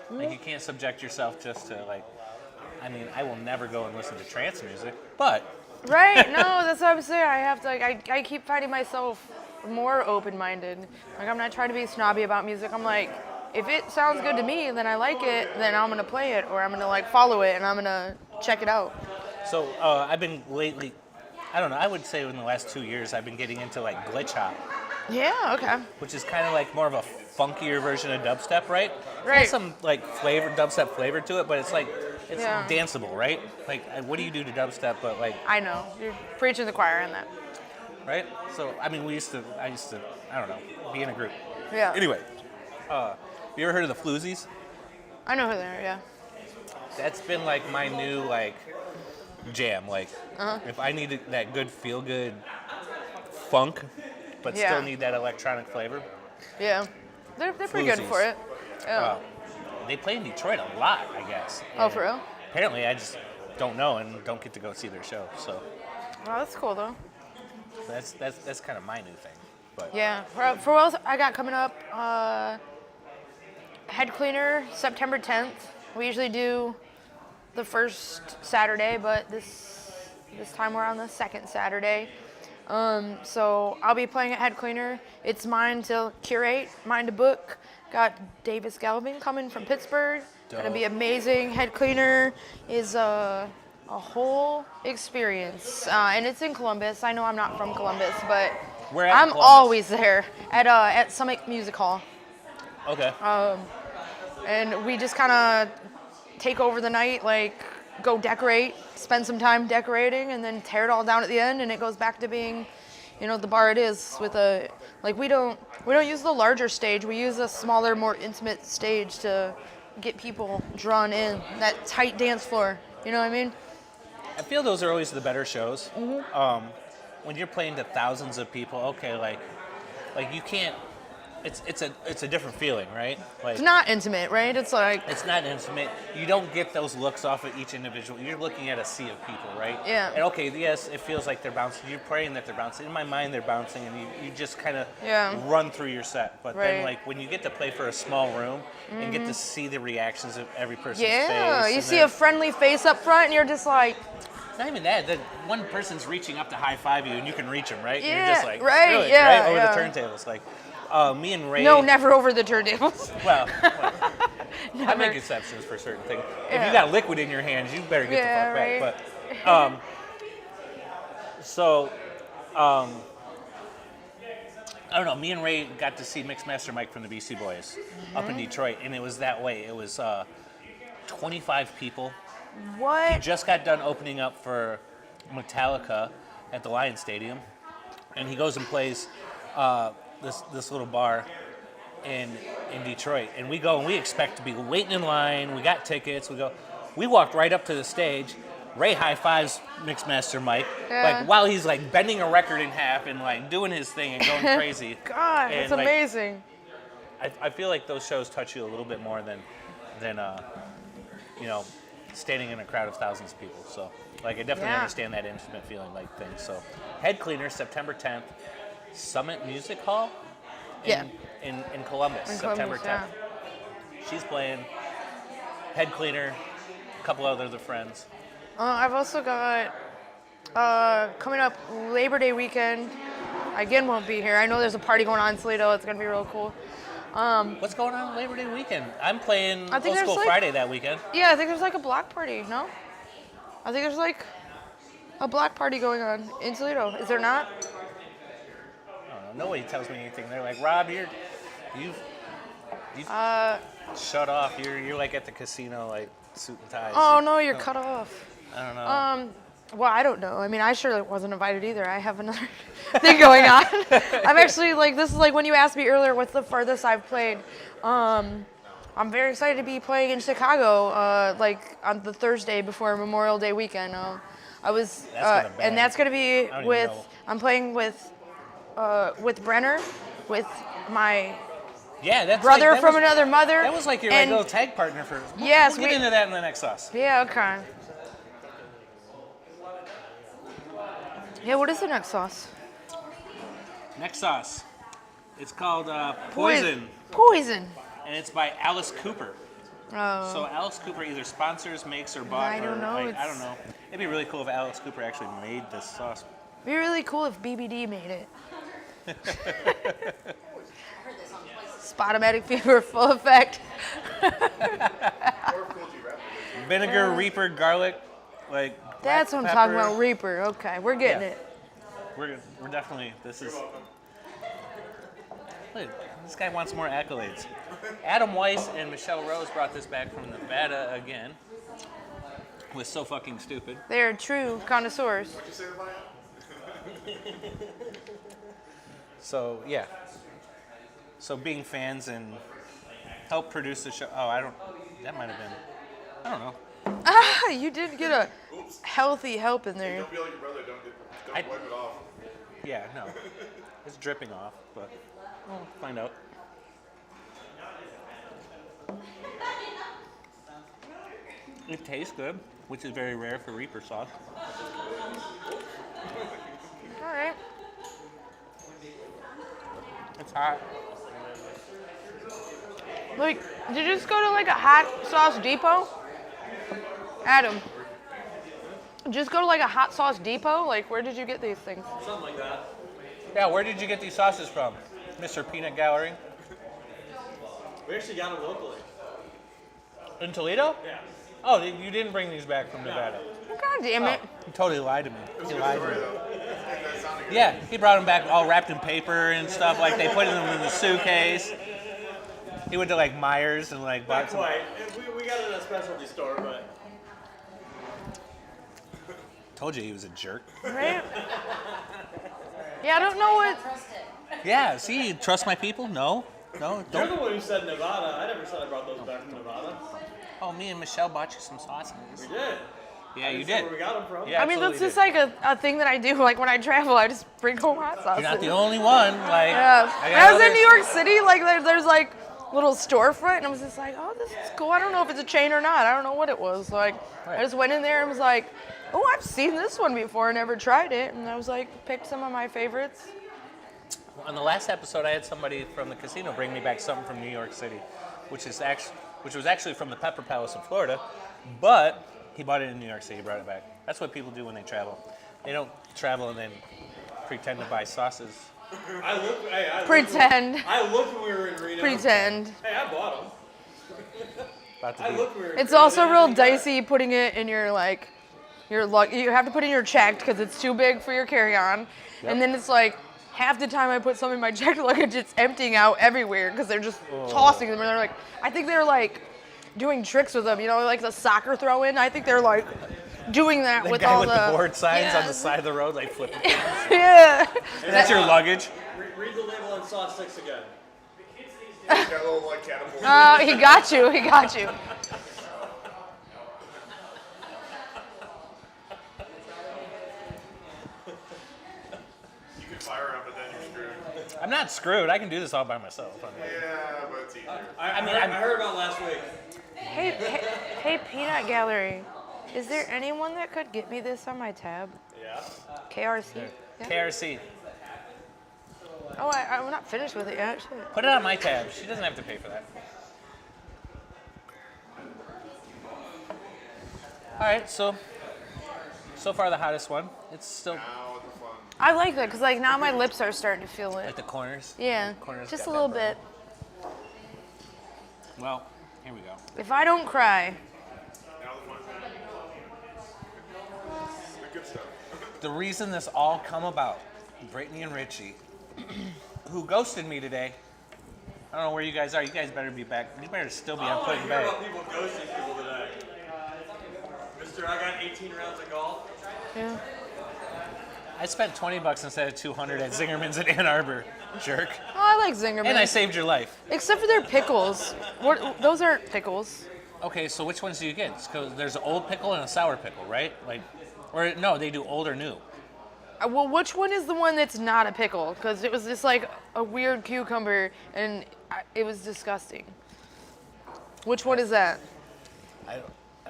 Like you can't subject yourself just to like. I mean, I will never go and listen to trance music, but Right? No, that's what I'm saying. I have to. Like, I keep finding myself more open-minded. Like, I'm not trying to be snobby about music. I'm like, if it sounds good to me, then I like it. Then I'm gonna play it, or I'm gonna like follow it, and I'm gonna check it out. So I've been lately I don't know. I would say in the last 2 years I've been getting into like glitch hop, Yeah, okay. which is kind of like more of a funkier version of dubstep, right? It Right. has some like flavor, dubstep flavor to it, but it's like it's Yeah. danceable, right? Like, what do you do to dubstep? But like, I know. You're preaching the choir in that. right? So I mean, I used to, I don't know, be in a group. Yeah. Anyway, you ever heard of the Floozies? I know who they are, yeah. That's been like my new like jam. Like, if I needed that good feel good funk, but Yeah. still need that electronic flavor. Yeah. They're pretty good Floozies. for it. Yeah. They play in Detroit a lot, I guess. Oh, And for real? Apparently, I just don't know and don't get to go see their show. So Oh, that's cool though. that's kind of my new thing. But Yeah. For what else I got coming up, Head Cleaner, September 10th. We usually do the first Saturday, but this time we're on the second Saturday. So I'll be playing at Head Cleaner. It's mine to curate, mine to book. Got Davis Galvin coming from Pittsburgh. Gonna be amazing. Head Cleaner is a whole experience, and it's in Columbus. I know I'm not from Columbus, but Where at I'm Columbus? always there at Summit Music Hall. okay. And we just kind of take over the night, like go decorate, spend some time decorating, and then tear it all down at the end, and it goes back to being, the bar it is with a, like we don't use the larger stage. We use a smaller, more intimate stage to get people drawn in, that tight dance floor. You know what I mean? I feel those are always the better shows. When you're playing to thousands of people, okay, like you can't. It's a different feeling, right? Like, It's not intimate, right? It's like, it's not intimate. You don't get those looks off of each individual. You're looking at a sea of people, right? Yeah. And okay, yes, it feels like they're bouncing. You're praying that they're bouncing. In my mind, they're bouncing, and you just kind of Yeah. run through your set. But then, Right. like, when you get to play for a small room and get to see the reactions of every person's yeah, face. you and see then- a friendly face up front, and you're just like, Not even that. The one person's reaching up to high five you, and you can reach them, right? And Yeah, you're just like, right, screw it, yeah, right over yeah. the turntables, like. Me and Ray. no, never over the turntables. Well, I Never. make exceptions for certain things. If Yeah. you got liquid in your hands, you better get Yeah, the fuck right. back. But I don't know. Me and Ray got to see Mixmaster Mike from the BC Boys up in Detroit, and it was that way. It was 25 people. What? Just got done opening up for Metallica at the Lions Stadium, and he goes and plays this little bar in Detroit, and we go and we expect to be waiting in line. We got tickets. We walked right up to the stage. Ray high fives Mixmaster Mike, Yeah. like while he's like bending a record in half and like doing his thing and going crazy. God, And, it's like, amazing. I feel like those shows touch you a little bit more than standing in a crowd of thousands of people. So like I definitely Yeah. understand that intimate feeling like thing. So Head Cleaner, September 10th, Summit Music Hall Yeah. in Columbus, In September Columbus, 10th. She's playing. Head Cleaner, a couple other friends. I've also got coming up Labor Day weekend. I again won't be here. I know there's a party going on in Toledo. It's gonna be real cool. What's going on Labor Day weekend? I'm playing I think Old there's, School like- Friday that weekend. Yeah, I think there's like a block party. No, I think there's like a block party going on in Toledo. Is there not? I don't know. Nobody tells me anything. They're like, Rob, you've shut off. You're like at the casino, like suit and ties. Oh no, you're cut off. I don't know. Well, I don't know. I mean, I surely wasn't invited either. I have another thing going on. I'm actually like, this is like when you asked me earlier, what's the furthest I've played? I'm very excited to be playing in Chicago, like on the Thursday before Memorial Day weekend. I was, That's gonna bang. and that's gonna be don't even with. know. I'm playing with Brenner, with my Yeah, that's brother like, that from was, another mother. That was like your and- little tag partner for. Yes, we'll get into that in the next sauce. Yeah, okay. Yeah, what is the next sauce? Next sauce. It's called Poison, Poison. and it's by Alice Cooper. Oh. So Alice Cooper either sponsors, makes, or bought. I don't or, know, Like, I it's- don't know. It'd be really cool if Alice Cooper actually made this sauce. It'd be really cool if BBD made it. Spotomatic fever, full effect. Vinegar, Reaper, garlic, Like That's black what I'm talking pepper. about, Reaper. Okay, we're getting Yeah. it. We're definitely, this is, look, this guy wants more accolades. Adam Weiss and Michelle Rose brought this back from Nevada again. Was so fucking stupid. They are true connoisseurs. What'd you say about it? So yeah. So being fans and help produce the show. Oh, that might have been, I don't know. Ah, you did get a healthy help in there. Don't be like your brother. Don't wipe it off. Yeah, no. It's dripping off, but we'll find out. It tastes good, which is very rare for Reaper sauce. All right. It's hot. Like, did you just go to like a hot sauce depot? Adam, just go to like a hot sauce depot? Like, where did you get these things? Something like that. Yeah, where did you get these sauces from, Mr. Peanut Gallery? We actually got them locally. In Toledo? Yeah. Oh, you didn't bring these back from Nevada. God damn it. You totally lied to me. It was He a lied good to story, me. though. That sounded good. Yeah, he brought them back all wrapped in paper and stuff. Like they put them in the suitcase. He went to like Myers and like bought Not some. quite. We got it at a specialty store, but Told you he was a jerk. Right? Yeah, I don't know what. Yeah, see, you trust my people? No, you're don't. the one who said Nevada. I never said I brought those back from Nevada. Oh, me and Michelle bought you some sauces. We did. Yeah, I you didn't say did. Where we got them from? Yeah, I mean, that's absolutely just did. like a thing that I do. Like when I travel, I just bring home hot sauces. You're not the only one. Like, Yeah. I When got I was in others. New York City, like there's like little storefront, and I was just like, oh, this is cool. I don't know if it's a chain or not. I don't know what it was. Like, I just went in there and was like, oh, I've seen this one before. I never tried it, and I was like, picked some of my favorites. On the last episode, I had somebody from the casino bring me back something from New York City, which was actually from the Pepper Palace in Florida, but he bought it in New York City. He brought it back. That's what people do when they travel. They don't travel and then pretend to buy sauces. I looked Pretend. when we were in Reno. Pretend. Hey, I bought them. About to I be- looked when we were in It's Reno. also real dicey putting it in your like, your luck. You have to put in your checked because it's too big for your carry-on, and then it's like half the time I put something in my checked luggage, it's emptying out everywhere because they're just tossing them. And they're like, I think they're like doing tricks with them. You know, like the soccer throw-in. I think they're like doing that The with guy all with the board signs on the Yes. side of the road, like flipping. Yeah. That's your luggage. Read the label on sauce 6 again. Got a little like catapult. He got you. He got you. You can fire him, but then you're screwed. I'm not screwed. I can do this all by myself. Yeah, but it's easier. I heard about last week. Hey, Peanut Gallery. Is there anyone that could get me this on my tab? Yeah. KRC. Yeah. KRC. Oh, I'm not finished with it yet. Shit. Put it on my tab. She doesn't have to pay for that. All right, so far the hottest one. It's still Now the fun. I like that because like now my lips are starting to feel like it. the corners. Yeah, Corners just a got little that bit. Well, here we go. If I don't cry, Now the fun. The good stuff. The reason this all come about, Brittany and Richie, who ghosted me today. I don't know where you guys are. You guys better be back. You better still be I on don't want Pudding to hear Bay. about people ghosting people today. Mister, I got 18 rounds of golf. yeah. I spent $20 instead of $200 at Zingerman's in Ann Arbor, jerk. Oh, I like Zingerman. And I saved your life. Except for their pickles. What? Those aren't pickles. Okay, so which ones do you get? Because there's an old pickle and a sour pickle, right? Like, or no, they do old or new. Well, which one is the one that's not a pickle? Because it was just like a weird cucumber, and it was disgusting. Which one is that? I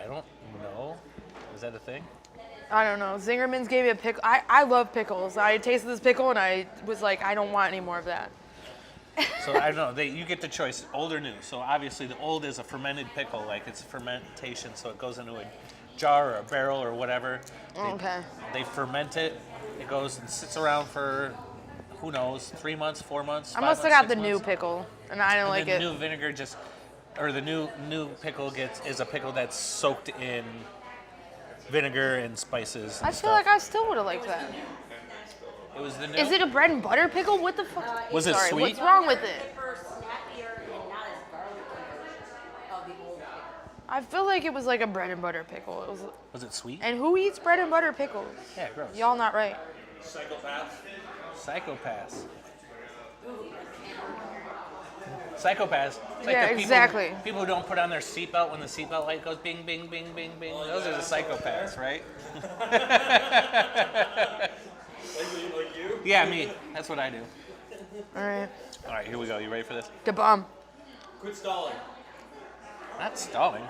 don't know. Is that a thing? I don't know. Zingerman's gave me a pickle. I love pickles. I tasted this pickle and I was like, I don't want any more of that. So I don't know. You get the choice, old or new. So obviously the old is a fermented pickle, like it's fermentation, so it goes into a jar or a barrel or whatever. Okay. They ferment it. It goes and sits around for, who knows, 3 months, 4 months. I 5 must have months, got the 6 new months. pickle, and I don't And like then it. the new vinegar the new pickle is a pickle that's soaked in vinegar and spices. And I feel stuff. like I still would have liked that. It was the Is it a bread and butter pickle? What the fuck? Was it Sorry, sweet? what's wrong with it? Snappier and not as garlicky of the old pickle. I feel like it was like a bread and butter pickle. It was, Was it sweet? and who eats bread and butter pickles? Yeah, gross. Y'all not right. Psychopaths. Psychopaths. It's like Yeah, the people, exactly. People who don't put on their seatbelt when the seatbelt light goes bing, bing, bing, bing, bing. Those are the psychopaths, right? Like you? Yeah, me. That's what I do. All right. All right, here we go. You ready for this? The bomb. Quit stalling. Not stalling.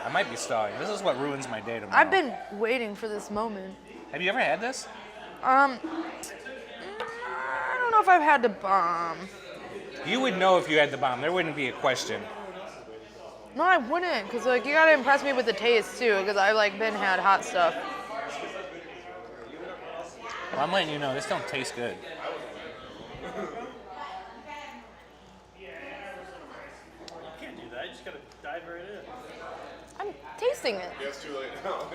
I might be stalling. This is what ruins my day tomorrow. I've been waiting for this moment. Have you ever had this? I don't know if I've had the bomb. You would know if you had the bomb. There wouldn't be a question. No, I wouldn't, because like you gotta impress me with the taste too, because I've like been had hot stuff. Well, I'm letting you know, this don't taste good. Can't do that. You just gotta dive right in. I'm tasting it. Yeah, it's too late now.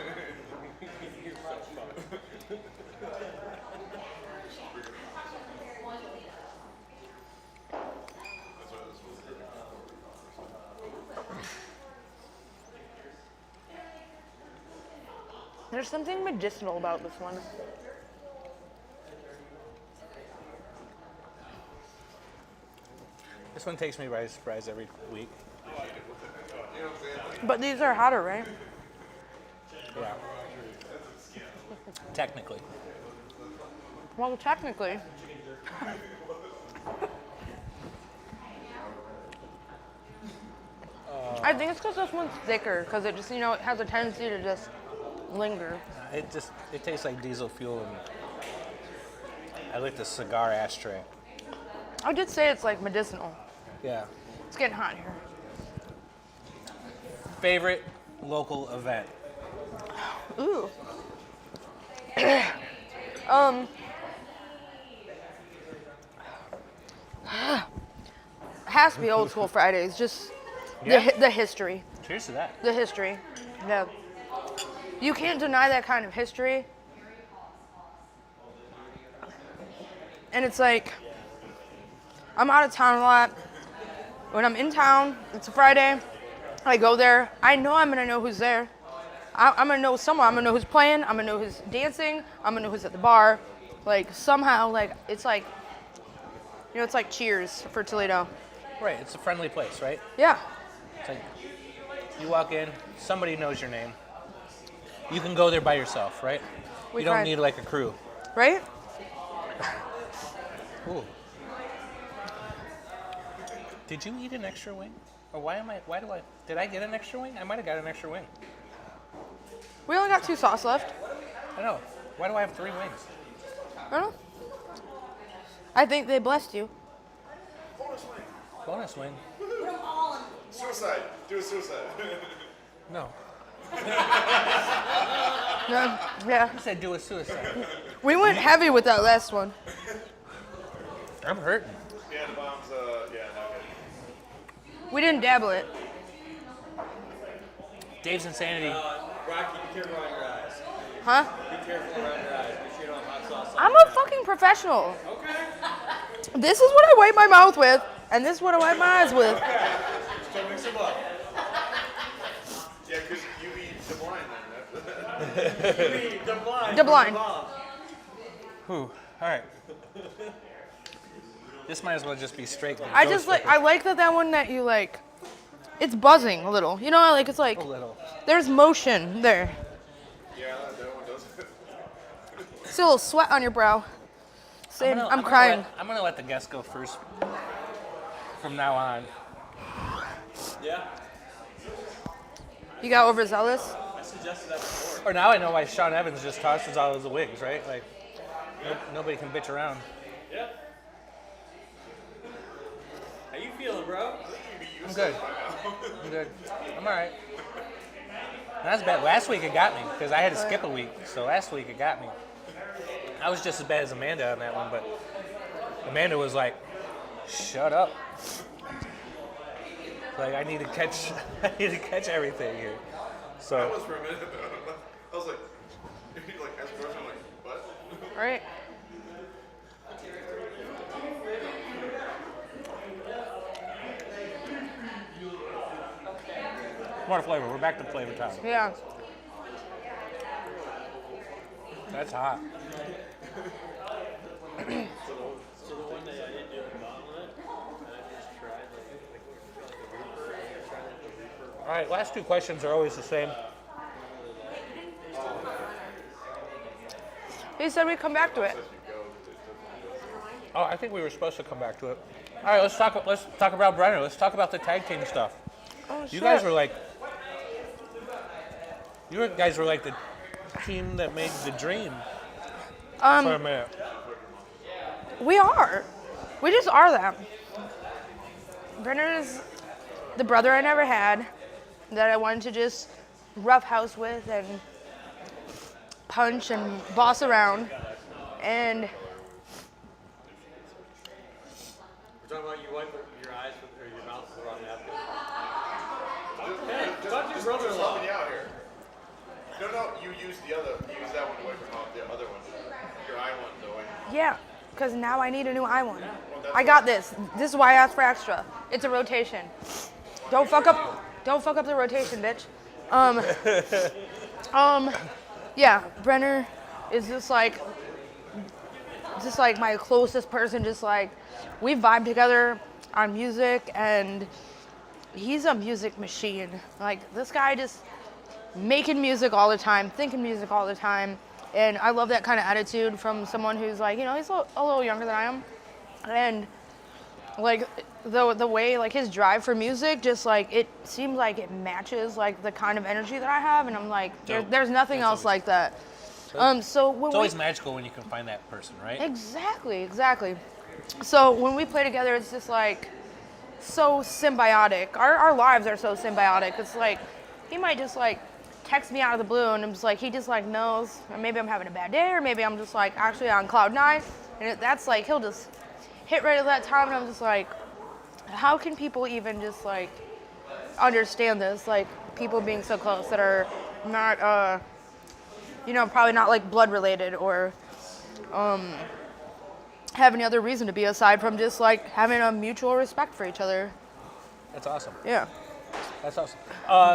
There's something medicinal about this one. This one takes me by surprise every week. But these are hotter, right? Yeah. Technically. Well, technically. I think it's because this one's thicker, because it just, you know, it has a tendency to just linger. It tastes like diesel fuel, and I lit the cigar ashtray. I did say it's like medicinal. Yeah. It's getting hot here. Favorite local event? Ooh. Has to be Old School Fridays. Just Yeah. the history. Cheers to that. The history. Yeah. You can't deny that kind of history. And it's like, I'm out of town a lot. When I'm in town, it's a Friday. I go there. I know I'm gonna know who's there. I'm gonna know someone. I'm gonna know who's playing. I'm gonna know who's dancing. I'm gonna know who's at the bar. Like somehow, like it's like, you know, it's like Cheers for Toledo. Right, it's a friendly place, right? Yeah. It's like you walk in, somebody knows your name. You can go there by yourself, right? We You don't tried. need like a crew. Right? Ooh. Did you eat an extra wing? Or did I get an extra wing? I might have got an extra wing. We only got 2 sauce left. I know. Why do I have 3 wings? I don't know. I think they blessed you. Bonus wing? Suicide. Do a suicide. No. Yeah. I said do a suicide. We went heavy with that last one. I'm hurting. Yeah, the bomb's, yeah, no good. We didn't dabble it. Dave's insanity. Rocky, be careful around your eyes. Huh? Be careful around your eyes. Make sure you don't have hot sauce. I'm a fucking professional. Okay. This is what I wipe my mouth with, and this is what I wipe my eyes with. Just don't mix them up. Yeah, because you eat the blind then. You eat the blind. The blind. Whew. All right. This might as well just be straight. I just like, I like that one that you like, it's buzzing a little. You know, like it's like, a little. there's motion there. Yeah, that one does. See a little sweat on your brow. Same, I'm gonna crying. I'm gonna let the guests go first from now on. Yeah. You got overzealous? I suggested that before. Or now I know why Sean Evans just tosses all of the wigs, right? Like nobody can bitch around. Yeah. How you feeling, bro? I'm good. I'm good. I'm all right. Not as bad. Last week it got me because I had to skip a week. So last week it got me. I was just as bad as Amanda on that one, but Amanda was like, "Shut up." Like I need to catch everything here. So That was for a minute though. I was like, as a person, I'm like, what? Right. more flavor. We're back to flavor time. Yeah. That's hot. So the one day I didn't do a gauntlet, and I just tried like the Reaper, and I tried like the Reaper. All right, last two questions are always the same. He said we'd come back to it. Oh, I think we were supposed to come back to it. All right, let's talk about Brenner. Let's talk about the tag team stuff. Oh, You shit. guys were like the team that made the dream for a minute. We are. We just are them. Brenner is the brother I never had that I wanted to just roughhouse with and punch and boss around. And We're talking about you wipe your eyes or your mouth with a raw napkin. Hey, talk to your brother-in-law. Help me out here. No, you use that one away from the other one. Your eye one, though. yeah, because now I need a new eye one. I got this. This is why I asked for extra. It's a rotation. Don't fuck up the rotation, bitch. Yeah, Brenner is just like my closest person. Just like we vibe together on music, and he's a music machine. Like this guy just making music all the time, thinking music all the time, and I love that kind of attitude from someone who's like, you know, he's a little younger than I am, and like the way like his drive for music, just like it seems like it matches like the kind of energy that I have, and I'm like, there's nothing That's else always- like that. So when It's always magical when you can find that person, right? Exactly. So when we play together, it's just like so symbiotic. Our lives are so symbiotic. It's like he might just like text me out of the blue, and I'm just like he just like knows, or maybe I'm having a bad day, or maybe I'm just like actually on cloud 9, and that's like he'll just hit right at that time, and I'm just like, how can people even just like understand this? Like people being so close that are not probably not like blood related or have any other reason to be aside from just like having a mutual respect for each other. That's awesome. Yeah. That's awesome.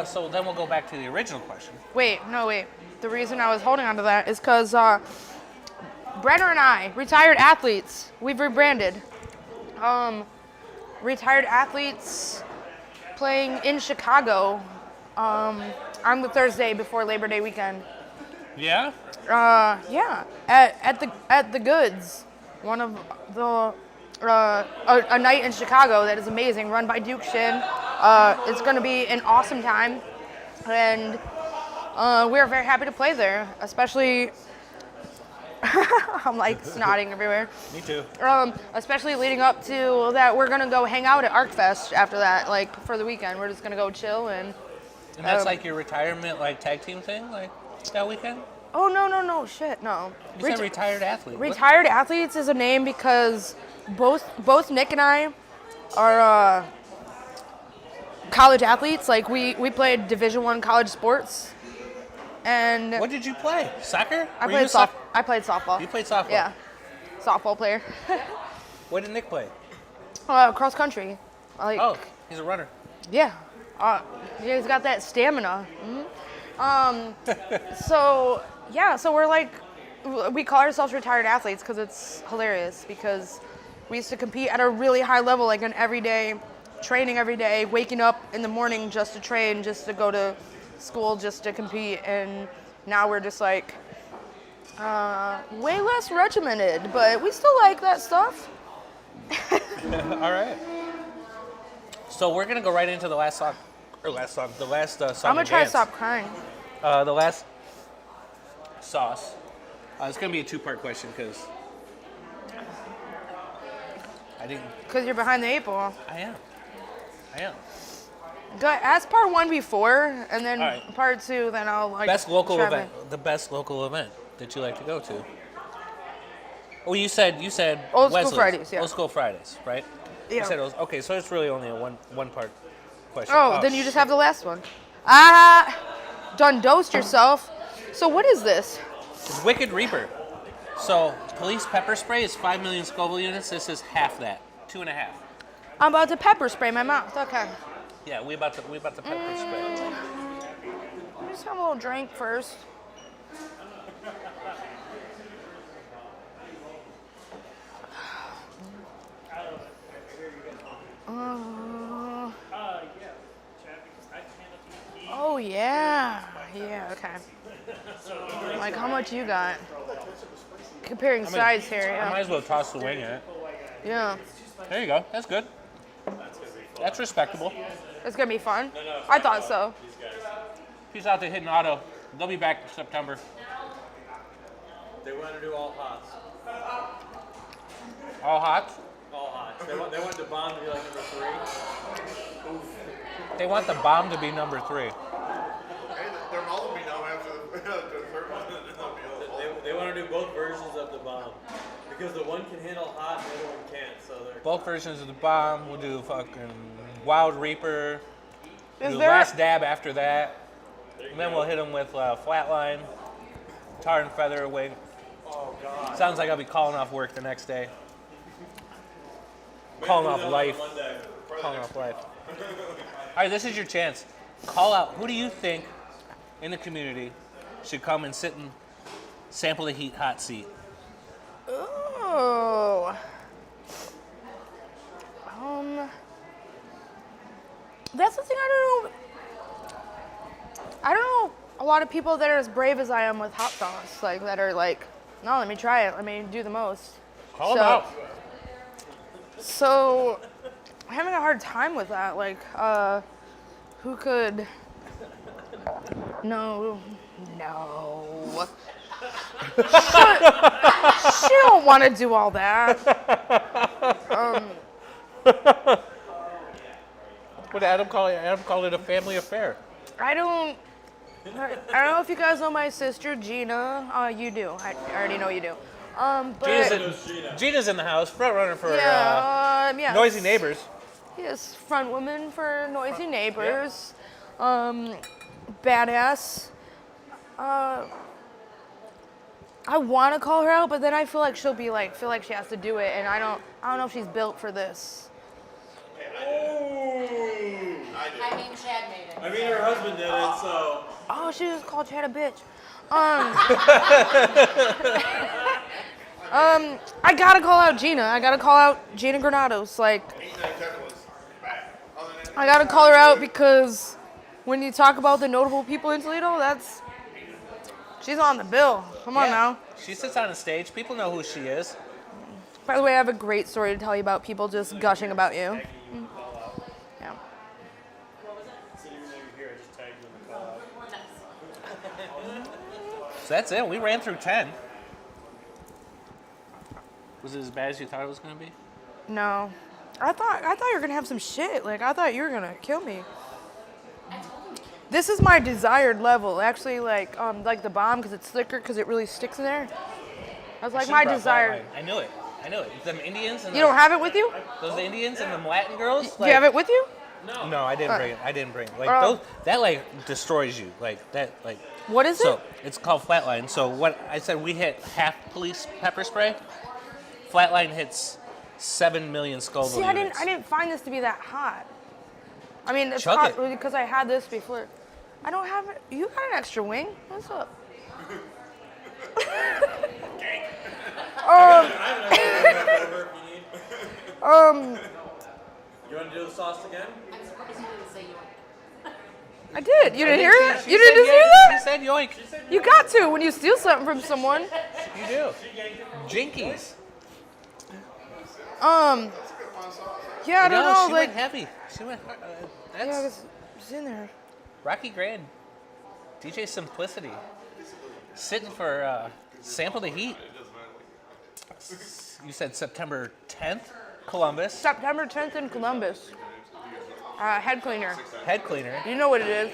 So then we'll go back to the original question. Wait. The reason I was holding on to that is because Brenner and I, retired athletes, we've rebranded. Retired athletes playing in Chicago on the Thursday before Labor Day weekend. Yeah? Yeah, at the Goods, one of the a night in Chicago that is amazing, run by Duke Shin. It's going to be an awesome time, and we're very happy to play there. Especially, I'm like snotting everywhere. Me too. Especially leading up to that, we're going to go hang out at ArcFest after that, like for the weekend. We're just going to go chill and. And that's like your retirement like tag team thing, like that weekend? Oh no, shit, no. You said retired athlete. What? Retired athletes is a name because both Nick and I are college athletes. Like we played Division I college sports, and What did you play? Soccer? I Were you played I played softball. You played softball? Yeah, softball player. What did Nick play? Cross country. Like Oh, he's a runner. yeah, he's got that stamina. So we're like, we call ourselves retired athletes because it's hilarious because we used to compete at a really high level, like an everyday, training every day, waking up in the morning just to train, just to go to school, just to compete. And now we're just like, way less regimented, but we still like that stuff. All right. So we're gonna go right into the last song. The last song I'm gonna and try to dance. stop crying. The last sauce. It's gonna be a two-part question because I didn't. Because you're behind the 8 ball. I am. Go ask part 1 before, and then All right. part 2, then I'll like. Best local trap event. it. The best local event that you like to go to. Oh, you said Old School Wesley's. Fridays, yeah. Old School Fridays, right? Yeah. You said okay, so it's really only a one part question. Oh, then you shit. just have the last one. done dosed yourself. So what is this? It's Wicked Reaper. So police pepper spray is 5 million Scoville units. This is half that, 2.5. I'm about to pepper spray my mouth. Okay. Yeah, we about to pepper spray. Let me just have a little drink first. Oh yeah, yeah, okay. Like how much you got? Comparing size here, I might yeah. as well toss the wing in it. Yeah, There you go. That's good. That's respectable. it's gonna be fun. I thought so. Peace out to Hidden Auto. They'll be back in September. They want to do all hots. All hot. All hots. They want the bomb to be like number 3. They want the bomb to be number 3. Hey, they're all be now after the third one. They want to do both versions of the bomb. Because the one can handle hot and the other one can't. So they're Both versions of the bomb. We'll do fucking Wild Reaper. Is Do there? Last Dab after that. And then we'll hit them with Flatline, Tar and Feather Wing. oh god. Sounds like I'll be calling off work the next day. Calling off life. Monday. Calling off life. All right, this is your chance. Call out. Who do you think in the community should come and sit and sample the heat hot seat? Oh. That's the thing I don't know a lot of people that are as brave as I am with hot sauce, like that are like, no, let me try it. Let me do the most. Call them out. So I'm having a hard time with that. Like, who could? No. She don't want to do all that. What did Adam call it? Adam called it a family affair. I don't know if you guys know my sister Gina. You do. I already know you do. But Gina's in the house, front runner for yeah. Noisy Neighbors. Yes, front woman for Noisy Neighbors. Badass. I want to call her out, but then I feel like she'll be like, feel like she has to do it, and I don't know if she's built for this. I mean, Chad made it. I mean, her husband did it, so. Oh, she just called Chad a bitch. I gotta call out Gina. I gotta call out Gina Granados. Like, I gotta call her out because when you talk about the notable people in Toledo, she's on the bill. Come on now. She sits on a stage. People know who she is. By the way, I have a great story to tell you about people just gushing about you. Yeah. So even though you're here, I just tagged you in the call out. So that's it. We ran through 10. Was it as bad as you thought it was going to be? No. I thought you were gonna have some shit. Like, I thought you were gonna kill me. This is my desired level. Actually, like the bomb, because it's thicker, because it really sticks in there. That's like my desired. I knew it. Them Indians and You don't have it with you? those Indians and them Latin girls. Do you have it with you? No, I didn't bring it. Like Oh. those, that like destroys you. Like that like. What is So it? it's called Flatline. So what I said, we hit half police pepper spray. Flatline hits 7 million Scoville See, I units. didn't find this to be that hot. I mean, it's Chug hot it. because I had this before. I don't have it. You got an extra wing? What's up? You want to do the sauce again? I'm surprised you didn't say yoink. I did. You didn't hear that? She You said didn't hear yoink. that? She said yoink. You got to when you steal something from someone. You do. Jinkies. Yeah, I don't know. She Like, went heavy. She went. yeah, That's it's in there. Rocky Grande. DJ Simplicity. Sitting for Sample the Heat. You said September 10th, Columbus. September 10th in Columbus. Head cleaner. Head cleaner. You know what it is.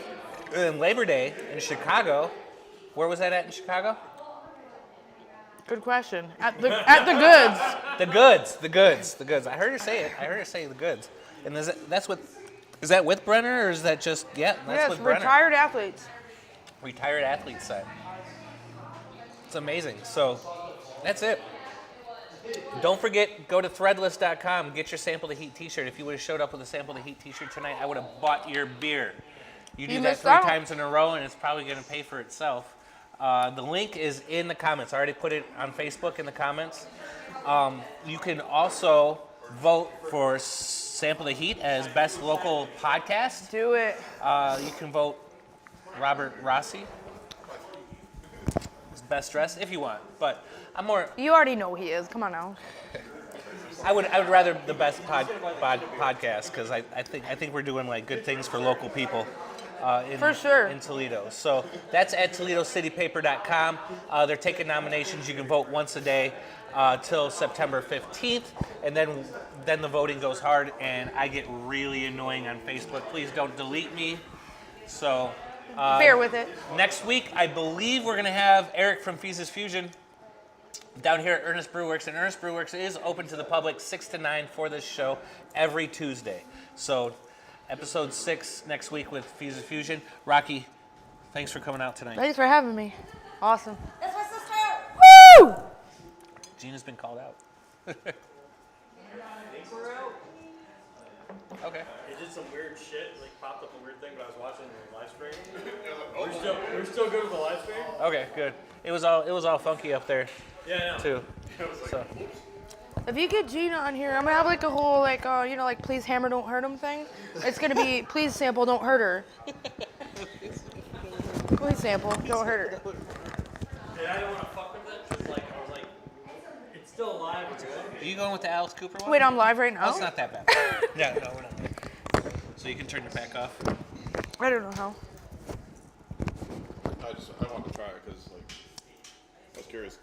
And Labor Day in Chicago. Where was that at in Chicago? Good question. At the goods. The goods. I heard her say it. I heard her say the goods. And is that with Brenner or is that just that's Yes, with Brenner? retired athletes. retired athlete set. It's amazing. So that's it. Don't forget, go to threadless.com, get your Sample the Heat t-shirt. If you would have showed up with a Sample the Heat t-shirt tonight, I would have bought your beer. You do that missed 3 out. times in a row, and it's probably going to pay for itself. The link is in the comments. I already put it on Facebook in the comments. You can also vote for Sample the Heat as best local podcast. Do it. You can vote Robert Rossi as best dressed if you want, but I'm more. You already know he is. Come on now. I would rather the best podcast because I think we're doing like good things for local people. For sure. In Toledo. So that's at ToledoCityPaper.com. They're taking nominations. You can vote once a day till September 15th, and then the voting goes hard, and I get really annoying on Facebook. Please don't delete me. So Bear with it. next week, I believe we're going to have Eric from Feezus Fusion down here at Ernest Brewworks, and Ernest Brewworks is open to the public 6 to 9 for this show every Tuesday. So episode 6 next week with Feezus Fusion. Rocky, thanks for coming out tonight. Thanks for having me. Awesome. That's my sister. Woo! Gina's been called out. I think we're out. Okay. It did some weird shit, like popped up a weird thing, but I was watching the live stream. We're still good with the live stream? Okay, good. It was all funky up there Yeah, I know. too. So If you get Gina on here, I'm gonna have like a whole like please hammer don't hurt him thing. It's gonna be please sample don't hurt her. Please sample don't hurt her. And I didn't want to fuck with it, because like, I was like, it's still alive, it's good. are you going with the Alice Cooper one? Wait, I'm live right Oh, now. it's not that bad. No, we're not. So you can turn your back off. I don't know how. I wanted to try it because like I was curious.